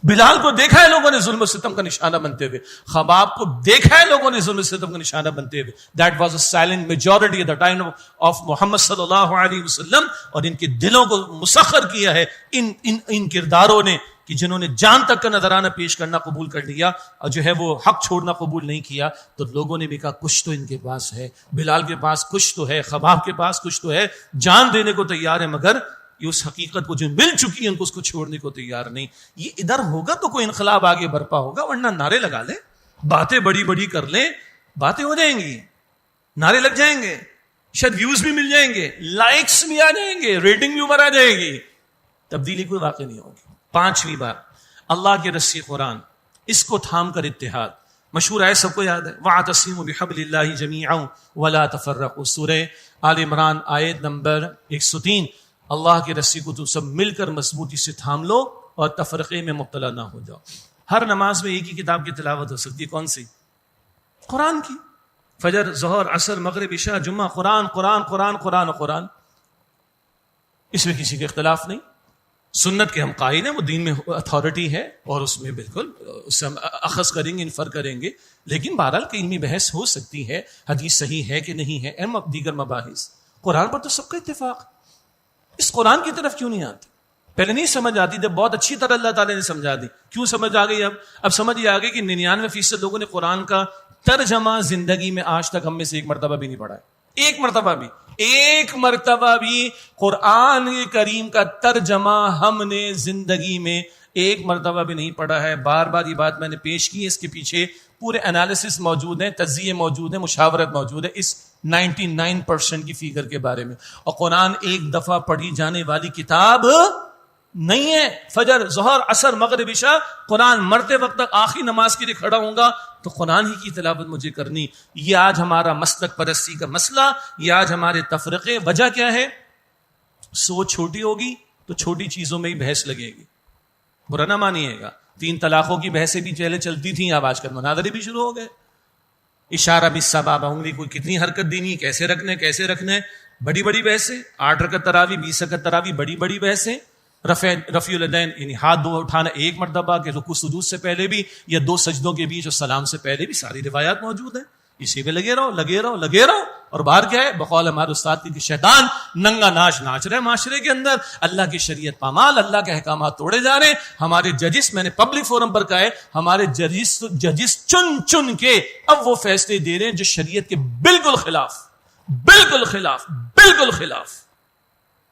بلال کو دیکھا ہے لوگوں نے ظلم و ستم کا نشانہ بنتے ہوئے، خباب کو دیکھا ہے لوگوں نے ظلم و ستم کا نشانہ بنتے ہوئے. That was a silent majority at the time of محمد صلی اللہ علیہ وسلم. اور ان کے دلوں کو مسخر کیا ہے ان کرداروں نے کہ جنہوں نے جان تک کا نذرانہ پیش کرنا قبول کر لیا اور جو ہے وہ حق چھوڑنا قبول نہیں کیا. تو لوگوں نے بھی کہا کچھ تو ان کے پاس ہے، بلال کے پاس کچھ تو ہے، خباب کے پاس کچھ تو ہے، جان دینے کو تیار ہے، مگر یہ اس حقیقت کو جو مل چکی ہے ان کو اس کو چھوڑنے کو تیار نہیں. یہ ادھر ہوگا تو کوئی انقلاب آگے برپا ہوگا، ورنہ نعرے لگا لیں، باتیں بڑی بڑی کر لیں، باتیں ہو جائیں گی، نعرے لگ جائیں گے، شاید ویوز بھی مل جائیں گے، لائکس بھی آ جائیں گے، ریٹنگ بھی اوپر آ جائے گی، تبدیلی کوئی واقع نہیں ہوگی. 5ویں بات، اللہ کے رسی قرآن، اس کو تھام کر اتحاد. مشہور آیت سب کو یاد ہے، وَاعْتَصِمُوا بِحَبْلِ اللَّهِ جَمِيعًا وَلَا تَفَرَّقُوا. سورہ آل عمران آیت نمبر 103. اللہ کی رسی کو تم سب مل کر مضبوطی سے تھام لو اور تفرقے میں مبتلا نہ ہو جاؤ. ہر نماز میں ایک ہی کتاب کی تلاوت ہو سکتی ہے، کون سی؟ قرآن کی. فجر، ظہر، عصر، مغرب، عشاء، جمعہ، قرآن قرآن قرآن قرآن و قرآن. اس میں کسی کے اختلاف نہیں. سنت کے ہم قائل ہیں، وہ دین میں اتھارٹی ہے اور اس میں بالکل اس سے ہم اخذ کریں گے، انفر کریں گے. لیکن بہرحال کہ علمی بحث ہو سکتی ہے، حدیث صحیح ہے کہ نہیں ہے، دیگر مباحث. قرآن پر تو سب کا اتفاق. اس قرآن کی طرف کیوں نہیں آتی؟ پہلے نہیں سمجھ آتی تھی، بہت اچھی طرح اللہ تعالیٰ نے سمجھا دی. کیوں سمجھ آ گئی؟ اب سمجھ یہ آ گئی کہ 99% لوگوں نے قرآن کا ترجمہ زندگی میں آج تک ہم میں سے ایک مرتبہ بھی نہیں پڑھا ہے. ایک مرتبہ بھی قرآن کریم کا ترجمہ ہم نے زندگی میں ایک مرتبہ بھی نہیں پڑھا ہے. بار بار یہ بات میں نے پیش کی، اس کے پیچھے پورے انالیسس موجود ہیں، تجزیے موجود ہیں، مشاورت موجود ہے. اس 99% کی فگر کے بارے میں. اور قرآن ایک دفعہ پڑھی جانے والی کتاب نہیں ہے. فجر، ظہر، عصر، مغرب، عشاء، قرآن مرتے وقت تک آخری نماز کے لیے کھڑا ہوں گا تو قرآن ہی کی تلاوت مجھے کرنی. یہ آج ہمارا مسلک پرستی کا مسئلہ، یہ آج ہمارے تفرقے. وجہ کیا ہے؟ سوچ چھوٹی ہوگی تو چھوٹی چیزوں میں ہی بحث لگے گی. برا نہ مانیے گا، 3 طلاقوں کی بحثیں بھی پہلے چلتی تھیں، اب آج کل مناظرے بھی شروع ہو گئے. اشارہ بالسبابہ، انگلی کو کتنی حرکت دینی، کیسے رکھنے، بڑی بڑی بحثیں. 8 رکعت تراویح، 20 رکعت تراویح، بڑی بڑی بحثیں. رفع الیدین یعنی ہاتھ دو اٹھانا ایک مرتبہ کہ رکوع سجود سے پہلے بھی یا 2 سجدوں کے بیچ اور سلام سے پہلے بھی، ساری روایات موجود ہیں. اسی پہ لگے رہو. اور باہر کیا ہے؟ بقول ہمارے استاد کی کہ شیطان ننگا ناچ رہے معاشرے کے اندر. اللہ کی شریعت پامال، اللہ کے احکامات توڑے جا رہے ہیں. ہمارے ججز، میں نے پبلک فورم پر کہا ہے، ہمارے ججز چن کے اب وہ فیصلے دے رہے ہیں جو شریعت کے بالکل خلاف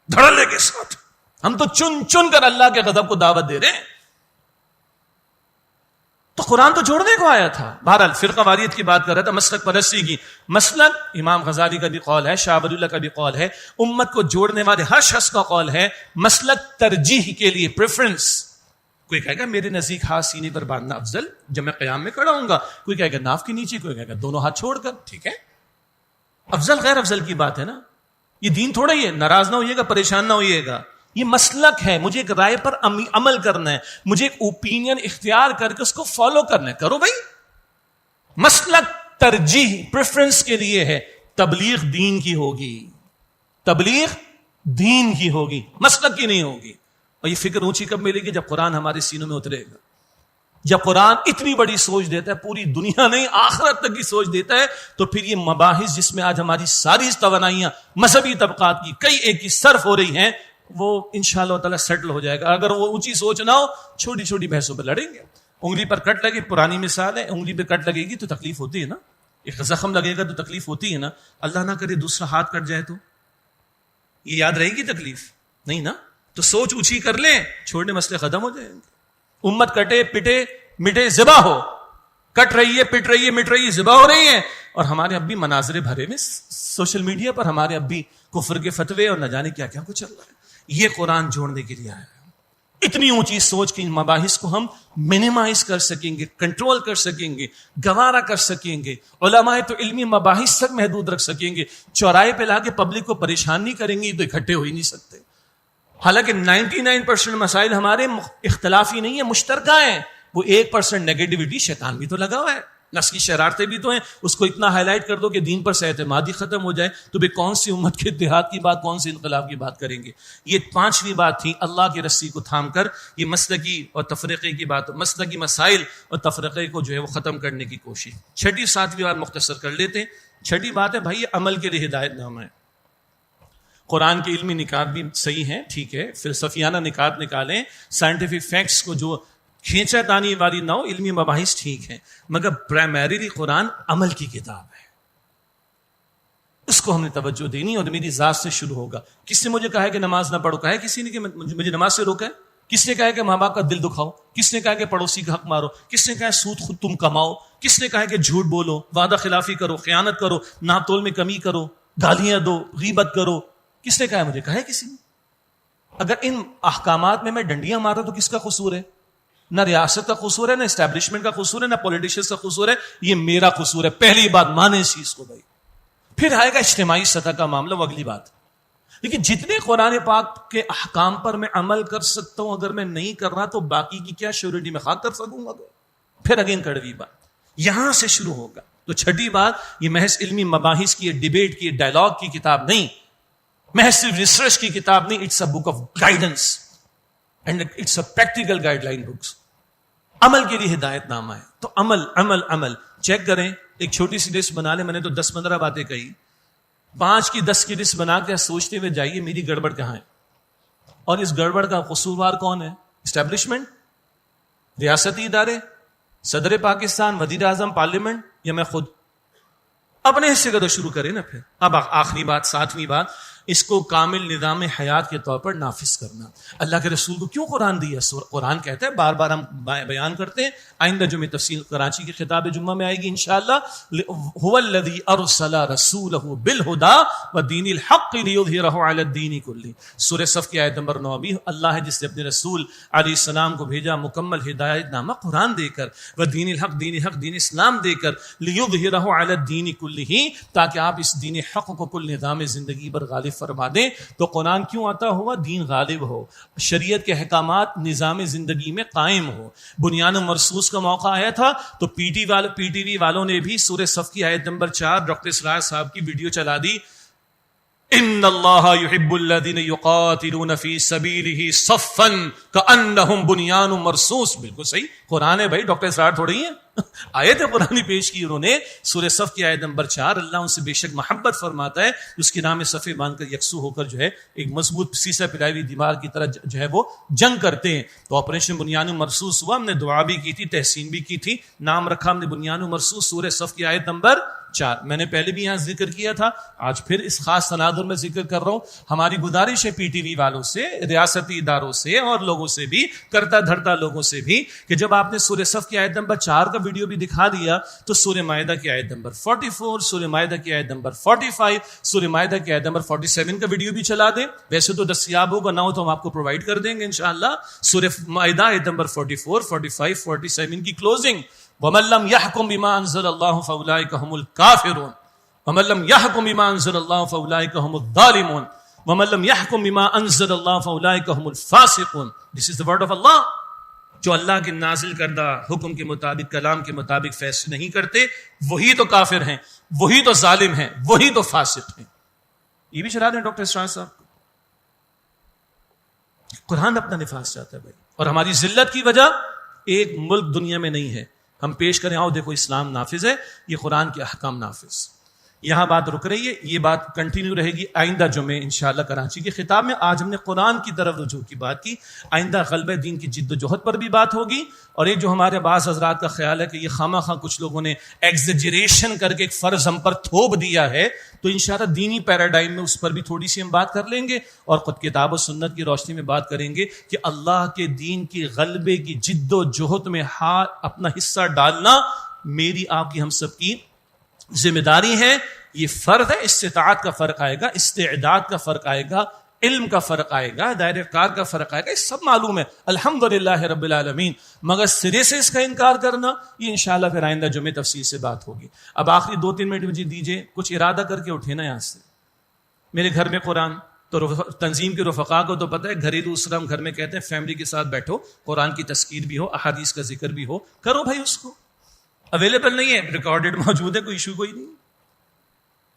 دھڑلے کے ساتھ. ہم تو چن کر اللہ کے غضب کو دعوت دے رہے ہیں. تو قرآن تو جوڑنے کو آیا تھا. بہرحال فرقہ واریت کی بات کر رہا تھا، مسلک پرستی کی. مسلک امام غزالی کا بھی قول ہے، شاہ ولی اللہ کا بھی قول ہے، امت کو جوڑنے والے ہر شخص کا قول ہے. مسلک ترجیح کے لیے، پریفرنس. کوئی کہے گا میرے نزدیک ہاتھ سینے پر باندھنا افضل جب میں قیام میں کھڑا ہوں گا، کوئی کہے گا ناف کے نیچے، کوئی کہے گا دونوں ہاتھ چھوڑ کر. ٹھیک ہے، افضل غیر افضل کی بات ہے نا. یہ دین تھوڑا ہی ہے. ناراض نہ ہوئیے گا، پریشان نہ ہوئیے گا. یہ مسلک ہے. مجھے ایک رائے پر عمل کرنا ہے، مجھے ایک اوپینین اختیار کر کے اس کو فالو کرنا ہے. کرو بھائی. مسلک ترجیح، پریفرنس کے لیے ہے. تبلیغ دین کی ہوگی، مسلک کی نہیں ہوگی. اور یہ فکر اونچی کب ملے گی؟ جب قرآن ہمارے سینوں میں اترے گا. جب قرآن اتنی بڑی سوچ دیتا ہے، پوری دنیا نہیں آخرت تک کی سوچ دیتا ہے، تو پھر یہ مباحث جس میں آج ہماری ساری توانائیاں مذہبی طبقات کی کئی ایک کی صرف ہو رہی ہیں، وہ انشاءاللہ تعالی سیٹل ہو جائے گا. اگر وہ اونچی سوچ نہ ہو، چھوٹی چھوٹی بحثوں پہ لڑیں گے. انگلی پر کٹ لگے، پرانی مثال ہے، انگلی پہ کٹ لگے گی تو تکلیف ہوتی ہے نا. ایک زخم لگے گا تو تکلیف ہوتی ہے نا. اللہ نہ کرے دوسرا ہاتھ کٹ جائے تو یہ یاد رہے گی تکلیف؟ نہیں نا. تو سوچ اونچی کر لیں، چھوڑنے مسئلے ختم ہو جائیں گے. امت کٹے پٹے مٹے ذبح ہو، کٹ رہی ہے، پٹ رہی ہے، مٹ رہی ہے، ذبح ہو رہی ہے. اور ہمارے اب بھی مناظرے بھرے میں سوشل میڈیا پر، ہمارے اب بھی کفر کے فتوے اور نہ جانے کیا کیا کچھ چل رہا ہے. یہ قرآن جوڑنے کے لیے آیا ہے. اتنی اونچی سوچ کی ان مباحث کو ہم منیمائز کر سکیں گے، کنٹرول کر سکیں گے، گوارا کر سکیں گے. علماء تو علمی مباحث تک محدود رکھ سکیں گے. چوراہے پہ لا کے پبلک کو پریشان نہیں کریں گے تو اکٹھے ہو ہی نہیں سکتے. حالانکہ 99% مسائل ہمارے اختلافی نہیں ہیں، مشترکہ ہیں. وہ 1% نیگیٹیوٹی شیطان بھی تو لگا ہوا ہے، نفس کی شرارتیں بھی تو ہیں. اس کو اتنا ہائی لائٹ کر دو کہ دین پر سے اعتمادی ختم ہو جائے تو بھئی کون سی امت کے اتحاد کی بات، کون سی انقلاب کی بات کریں گے. یہ 5ویں بات تھی، اللہ کی رسی کو تھام کر یہ مسلکی اور تفرقے کی بات، مسلکی مسائل اور تفرقے کو جو ہے وہ ختم کرنے کی کوشش. 6 7ویں بات مختصر کر لیتے ہیں. 6 بات ہے بھائی عمل کے لیے ہدایت نامہ ہے. قرآن کے علمی نکات بھی صحیح ہیں، ٹھیک ہے، فلسفیانہ نکات نکالیں، سائنٹیفک فیکٹس کو جو کھینچا تانی والی نہ ہو، علمی مباحث ٹھیک ہے، مگر پرائمریلی قرآن عمل کی کتاب ہے. اس کو ہم نے توجہ دینی اور میری ذات سے شروع ہوگا. کس نے مجھے کہا ہے کہ نماز نہ پڑھو؟ کہا ہے کسی نے کہ مجھے نماز سے روکا ہے؟ کس نے کہا ہے کہ ماں باپ کا دل دکھاؤ؟ کس نے کہا کہ پڑوسی کا حق مارو؟ کس نے کہا ہے سود خود تم کماؤ؟ کس نے کہا ہے کہ جھوٹ بولو، وعدہ خلافی کرو، خیانت کرو، ناپ تول میں کمی کرو، گالیاں دو، غیبت کرو؟ کس نے کہا ہے؟ مجھے کہا ہے کسی نے. اگر ان احکامات میں ڈنڈیاں مارا تو کس کا قصور ہے؟ نہ ریاست کا قصور ہے، نہ اسٹیبلشمنٹ کا قصور ہے، نہ پولیٹیشنز کا قصور ہے، یہ میرا قصور ہے. پہلی بات مانے اس چیز کو بھائی. پھر آئے گا اجتماعی سطح کا معاملہ، وہ اگلی بات. لیکن جتنے قرآن پاک کے احکام پر میں عمل کر سکتا ہوں، اگر میں نہیں کر رہا تو باقی کی کیا شیورٹی میں خاک کر سکوں گا؟ پھر اگین کڑوی بات یہاں سے شروع ہوگا. تو 6 بات، یہ محض علمی مباحث کی، ڈیبیٹ کی، ڈائلاگ کی کتاب نہیں، محض صرف ریسرچ کی کتاب نہیں. It's a book of guidance and it's a practical guide books. عمل کے لیے ہدایت نامہ ہے. تو عمل عمل عمل چیک کریں. ایک چھوٹی سی لسٹ بنا لیں. میں نے تو 10-15 باتیں کہی، 5 کی 10 کی لسٹ بنا کے سوچتے ہوئے جائیے میری گڑبڑ کہاں ہے، اور اس گڑبڑ کا قصوروار کون ہے؟ اسٹیبلشمنٹ، ریاستی ادارے، صدر پاکستان، وزیر اعظم، پارلیمنٹ، یا میں خود؟ اپنے حصے کا تو شروع کریں نا. پھر اب آخری بات، 7ویں بات، اس کو کامل نظام حیات کے طور پر نافذ کرنا. اللہ کے رسول کو کیوں قرآن دیا؟ قرآن کہتا ہے، بار بار ہم بیان کرتے ہیں، آئندہ جمعہ تفصیل کراچی کی خطاب جمعہ میں آئے گی انشاءاللہ. هو الذی ارسل رسولہ بالہدی ودین الحق لیظہرہ علی الدین کلہ. سورہ صف کی آیت نمبر 9 بھی اللہ ہے جس نے اپنے رسول علیہ السلام کو بھیجا مکمل ہدایت نامہ قرآن دے کر، ودین الحق، دین حق، دین اسلام دے کر، لیظہرہ علی الدین کلہ، تاکہ آپ اس دین حق کو کل نظام زندگی پر غالب فرما دیں. تو قرآن کیوں آتا ہوا؟ دین غالب ہو، شریعت کے احکامات نظام زندگی میں قائم ہو. بنیان مرصوص کا موقع آیا تھا تو پی ٹی وی والوں نے بھی سورہ صف کی آیت نمبر 4 ڈاکٹر اسرار صاحب کی ویڈیو چلا دی. ان اللہ یحب الذین یقاتلون فی سبیلہ صفا کأنہم بنیان مرصوص. بالکل صحیح قرآن ہے بھائی، ڈاکٹر اسرار تھوڑی ہیں، آیت قرآنی پیش کی انہوں نے. سورہ صف کی آیت نمبر 4، اللہ ان سے بے شک محبت فرماتا ہے اس کے نام صفے باندھ کر یکسو ہو کر جو ہے ایک مضبوط سیسہ پلائی ہوئی دیوار کی طرح جو ہے وہ جنگ کرتے ہیں. تو آپریشن بنیان مرصوص ہوا، ہم نے دعا بھی کی تھی، تحسین بھی کی تھی، نام رکھا ہم نے بنیان مرصوص. سورہ صف کی آیت نمبر 4 میں نے پہلے بھی یہاں ذکر کیا تھا، آج پھر اس خاص تناظر میں ذکر کر رہا ہوں. ہماری گزارش ہے پی ٹی وی والوں سے، ریاستی اداروں سے اور لوگوں سے بھی، کرتا دھرتا لوگوں سے بھی، کہ جب آپ نے سورہ صف کی آیت نمبر 4 کا ویڈیو بھی دکھا دیا تو سورہ مائدہ کی آیت نمبر 44، سورہ مائدہ کی آیت نمبر 45، سورہ مائدہ کی آیت نمبر 47 کا ویڈیو بھی چلا دیں. ویسے تو دستیاب ہوگا، نہ ہو تو ہم آپ کو پرووائڈ کر دیں گے انشاءاللہ. سورہ مائدہ آیت نمبر 44، 45، 47 کی کلوزنگ. وَمَن لَّمْ يَحْكُم بِمَا أَنزَلَ اللَّهُ فَأُولَٰئِكَ هُمُ الْكَافِرُونَ وَمَن لَّمْ يَحْكُم بِمَا أَنزَلَ اللَّهُ فَأُولَٰئِكَ هُمُ الظَّالِمُونَ وَمَن لَّمْ يَحْكُم بِمَا أَنزَلَ اللَّهُ فَأُولَٰئِكَ هُمُ الْفَاسِقُونَ. This is the word of Allah. جو اللہ کے نازل کردہ حکم کے مطابق، کلام کے مطابق فیصلے نہیں کرتے، وہی تو کافر ہیں، وہی تو ظالم ہیں، وہی تو فاسق ہیں. یہ بھی چلا دیں ڈاکٹر اسرار صاحب. قرآن اپنا نفاذ چاہتا ہے بھائی، اور ہماری ذلت کی وجہ ایک ملک دنیا میں نہیں ہے. ہم پیش کریں، آؤ دیکھو اسلام نافذ ہے، یہ قرآن کے احکام نافذ. یہاں بات رک رہی ہے، یہ بات کنٹینیو رہے گی آئندہ جمعے انشاءاللہ کراچی کے خطاب میں. آج ہم نے قرآن کی طرف رجوع کی بات کی، آئندہ غلبہ دین کی جد و جہد پر بھی بات ہوگی. اور ایک جو ہمارے بعض حضرات کا خیال ہے کہ یہ خواہ مخواہ کچھ لوگوں نے ایگزیجریشن کر کے ایک فرض ہم پر تھوپ دیا ہے، تو انشاءاللہ دینی پیراڈائم میں اس پر بھی تھوڑی سی ہم بات کر لیں گے، اور خود کتاب و سنت کی روشنی میں بات کریں گے کہ اللہ کے دین کی غلبے کی جد و جہد میں اپنا حصہ ڈالنا میری، آپ کی، ہم سب کی ذمہ داری ہے. یہ فرض ہے. استطاعت کا فرق آئے گا، استعداد کا فرق آئے گا، علم کا فرق آئے گا، دائرہ کار کا فرق آئے گا، یہ سب معلوم ہے الحمدللہ رب العالمین. مگر سرے سے اس کا انکار کرنا، یہ انشاءاللہ پھر آئندہ جمعہ تفصیل سے بات ہوگی. اب آخری 2-3 منٹ مجھے دیجیے، کچھ ارادہ کر کے اٹھے نا یہاں سے. میرے گھر میں قرآن تو تنظیم کے رفقا کو تو پتہ ہے، گھریلو اسرا ہم گھر میں کہتے ہیں، فیملی کے ساتھ بیٹھو، قرآن کی تذکیر بھی ہو، احادیث کا ذکر بھی ہو، کرو بھائی. اس کو اویلیبل نہیں ہے، ریکارڈڈ موجود ہے، کوئی ایشو کوئی نہیں.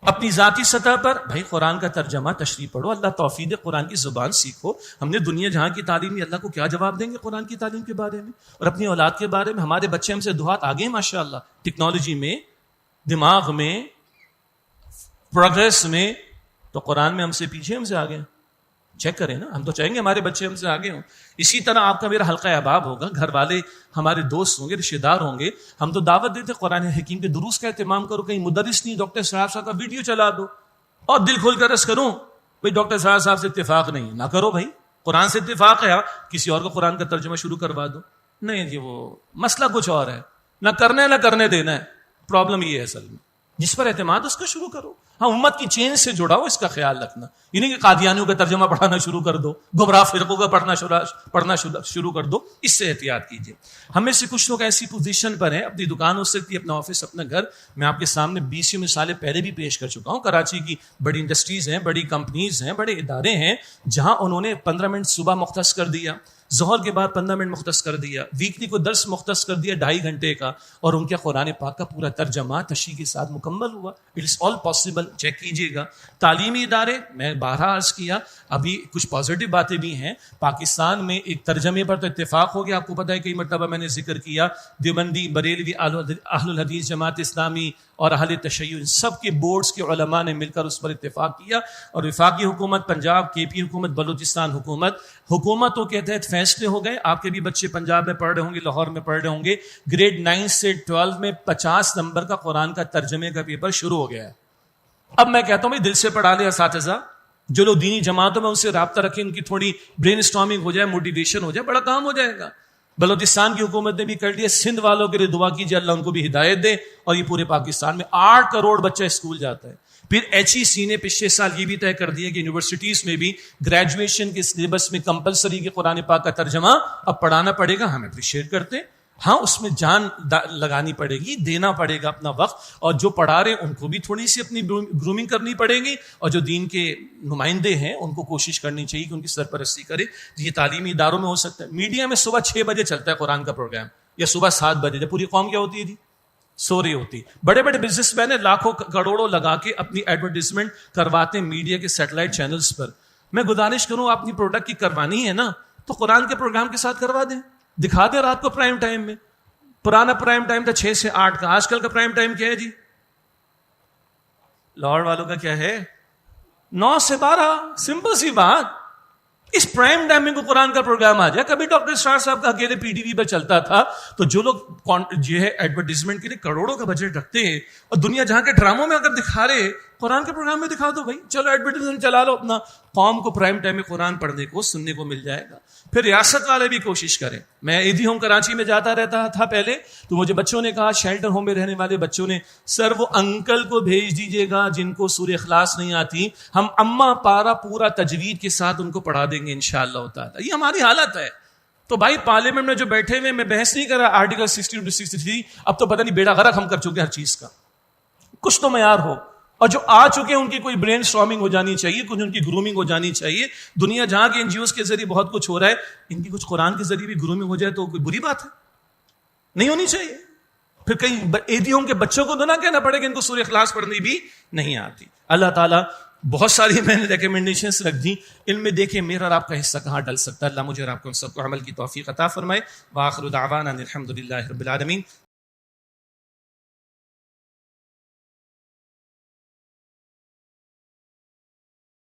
اپنی ذاتی سطح پر بھائی قرآن کا ترجمہ تشریح پڑھو، اللہ توفیق دے، قرآن کی زبان سیکھو. ہم نے دنیا جہاں کی تعلیم دی، اللہ کو کیا جواب دیں گے قرآن کی تعلیم کے بارے میں اور اپنی اولاد کے بارے میں. ہمارے بچے ہم سے دہات آگے ہیں ماشاء اللہ، ٹیکنالوجی میں، دماغ میں، پروگریس میں. تو قرآن میں ہم سے پیچھے، ہم سے آگے ہیں. چیک کریں نا، ہم تو چاہیں گے ہمارے بچے ہم سے آگے ہوں. اسی طرح آپ کا میرا حلقہ احباب ہوگا، گھر والے ہمارے دوست ہوں گے، رشتہ دار ہوں گے. ہم تو دعوت دیتے قرآن حکیم کے دروس کا اہتمام کرو. کہیں مدرس نہیں، ڈاکٹر صاحب کا ویڈیو چلا دو اور دل کھول کر عرض کروں بھائی ڈاکٹر صاحب سے اتفاق نہیں ہے، نہ کرو بھائی. قرآن سے اتفاق ہے، کسی اور کو قرآن کا ترجمہ شروع کروا دو. نہیں جی، وہ مسئلہ کچھ اور ہے، نہ کرنا ہے نہ کرنے دینا ہے. پرابلم یہ ہے اصل میں، جس پر اعتماد اس کا شروع کرو. ہاں، امت کی چین سے جڑاؤ، اس کا خیال رکھنا. یہ نہیں کہ قادیانیوں کا ترجمہ پڑھانا شروع کر دو، گمراہ فرقوں کا پڑھنا شروع کر دو. اس سے احتیاط کیجیے. ہم میں سے کچھ لوگ ایسی پوزیشن پر ہیں، اپنی دکان ہو سکتی ہے، اپنا آفس، اپنا گھر. میں آپ کے سامنے 20 مثالیں پہلے بھی پیش کر چکا ہوں. کراچی کی بڑی انڈسٹریز ہیں، بڑی کمپنیز ہیں، بڑے ادارے ہیں جہاں انہوں نے 15 منٹ صبح مختص کر دیا، ظہر کے بعد 15 منٹ مختص کر دیا، ویکلی کو درس مختص کر دیا 2.5 گھنٹے کا، اور ان کے قرآن پاک کا پورا ترجمہ تشریح کے ساتھ مکمل ہوا. It is all possible. Check کیجیے گا. تعلیمی ادارے، میں بارہا عرض کیا، ابھی کچھ پازیٹیو باتیں بھی ہیں. پاکستان میں ایک ترجمے پر تو اتفاق ہو گیا، آپ کو پتہ ہے کئی مرتبہ میں نے ذکر کیا، دیوبندی، بریلوی، اہل الحدیث، جماعت اسلامی اور اہل تشیع، ان سب کے بورڈز کے علماء نے مل کر اس پر اتفاق کیا. اور وفاقی حکومت پنجاب، کے پی حکومت، بلوچستان حکومتوں کے تحت فیصلے ہو گئے. آپ کے بھی بچے پنجاب میں پڑھ رہے ہوں گے، لاہور میں پڑھ رہے ہوں گے. گریڈ 9 سے 12 میں 50 نمبر کا قرآن کا ترجمے کا پیپر شروع ہو گیا ہے. اب میں کہتا ہوں بھائی دل سے پڑھا لے اساتذہ، جو لوگ دینی جماعتوں میں ان سے رابطہ رکھیں، ان کی تھوڑی برین اسٹارمنگ ہو جائے، موٹیویشن ہو جائے، بڑا کام ہو جائے گا. بلوچستان کی حکومت نے بھی کر لیا. سندھ والوں کے لیے دعا کیجیے اللہ ان کو بھی ہدایت دے. اور یہ پورے پاکستان میں 8 کروڑ بچہ اسکول جاتا ہے. پھر HEC نے پچھلے سال یہ بھی طے کر دیا کہ یونیورسٹیز میں بھی گریجویشن کے سلیبس میں کمپلسری کہ قرآن پاک کا ترجمہ اب پڑھانا پڑے گا. ہم اپریشیٹ کرتے ہیں. ہاں اس میں جان لگانی پڑے گی، دینا پڑے گا اپنا وقت، اور جو پڑھا رہے ہیں ان کو بھی تھوڑی سی اپنی گرومنگ کرنی پڑے گی، اور جو دین کے نمائندے ہیں ان کو کوشش کرنی چاہیے کہ ان کی سرپرستی کرے. یہ تعلیمی اداروں میں ہو سکتا ہے. میڈیا میں صبح 6 بجے چلتا ہے قرآن کا پروگرام، یا صبح 7 بجے، جب پوری قوم کیا ہوتی ہے جی؟ سو رہی ہوتی. بڑے بڑے بزنس مین لاکھوں کروڑوں لگا کے اپنی ایڈورٹیزمنٹ کرواتے ہیں میڈیا کے سیٹلائٹ چینلز پر. میں گزارش کروں اپنی پروڈکٹ کی کروانی ہے نا تو قرآن کے پروگرام کے ساتھ کروا دیں، دکھا دیں رات کو پرائم ٹائم میں. پرانا پرائم ٹائم تھا 6 سے 8 کا، آج کل کا پرائم ٹائم کیا ہے جی؟ لاہور والوں کا کیا ہے؟ 9 سے 12. سمپل سی بات. اس پرائم ٹائم میں کو قرآن کا پروگرام آ جائے. کبھی ڈاکٹر اسرار صاحب کا اکیلے PTV پر چلتا تھا، تو جو لوگ جو ہے ایڈورٹیزمنٹ کے لیے کروڑوں کا بجٹ رکھتے ہیں اور دنیا جہاں کے ڈراموں میں اگر دکھا رہے، قرآن کے پروگرام میں دکھا دو بھائی، چلو ایڈورٹیزمنٹ چلا لو اپنا. قوم کو پرائم ٹائم میں قرآن پڑھنے کو سننے کو مل جائے گا. پھر ریاست والے بھی کوشش کریں. میں ایدھی ہوم کراچی میں جاتا رہتا تھا پہلے، تو مجھے بچوں نے کہا، شیلٹر ہوم میں رہنے والے بچوں نے، سر وہ انکل کو بھیج دیجیے گا جن کو سورہ اخلاص نہیں آتی، ہم اما پارا پورا تجوید کے ساتھ ان کو پڑھا دیں گے انشاءاللہ تعالی. یہ ہماری حالت ہے. تو بھائی پارلیمنٹ میں جو بیٹھے ہوئے، میں بحث نہیں کر رہا آرٹیکل 62 to 63، اب تو پتہ نہیں بیڑا غرق ہم کر چکے ہر چیز کا. کچھ تو معیار ہو. اور جو آ چکے ہیں ان کی کوئی برین اسٹارمنگ ہو جانی چاہیے، کچھ ان کی گرومنگ ہو جانی چاہیے. دنیا جہاں کے NGOs کے ذریعے بہت کچھ ہو رہا ہے، ان کی کچھ قرآن کے ذریعے بھی گرومنگ ہو جائے تو کوئی بری بات ہے؟ نہیں ہونی چاہیے. پھر کئی ایدھی ہوم کے بچوں کو تو نہ کہنا پڑے کہ ان کو سورہ اخلاص پڑھنی بھی نہیں آتی. اللہ تعالیٰ بہت ساری میں نے ریکمنڈیشنز رکھ دی. علم میں دیکھیں میرا اور آپ کا حصہ کہاں ڈل سکتا ہے. اللہ مجھے اور آپ کو سب کو عمل کی توفیق عطا فرمائے. وآخر دعوانا الحمد للہ رب العالمین.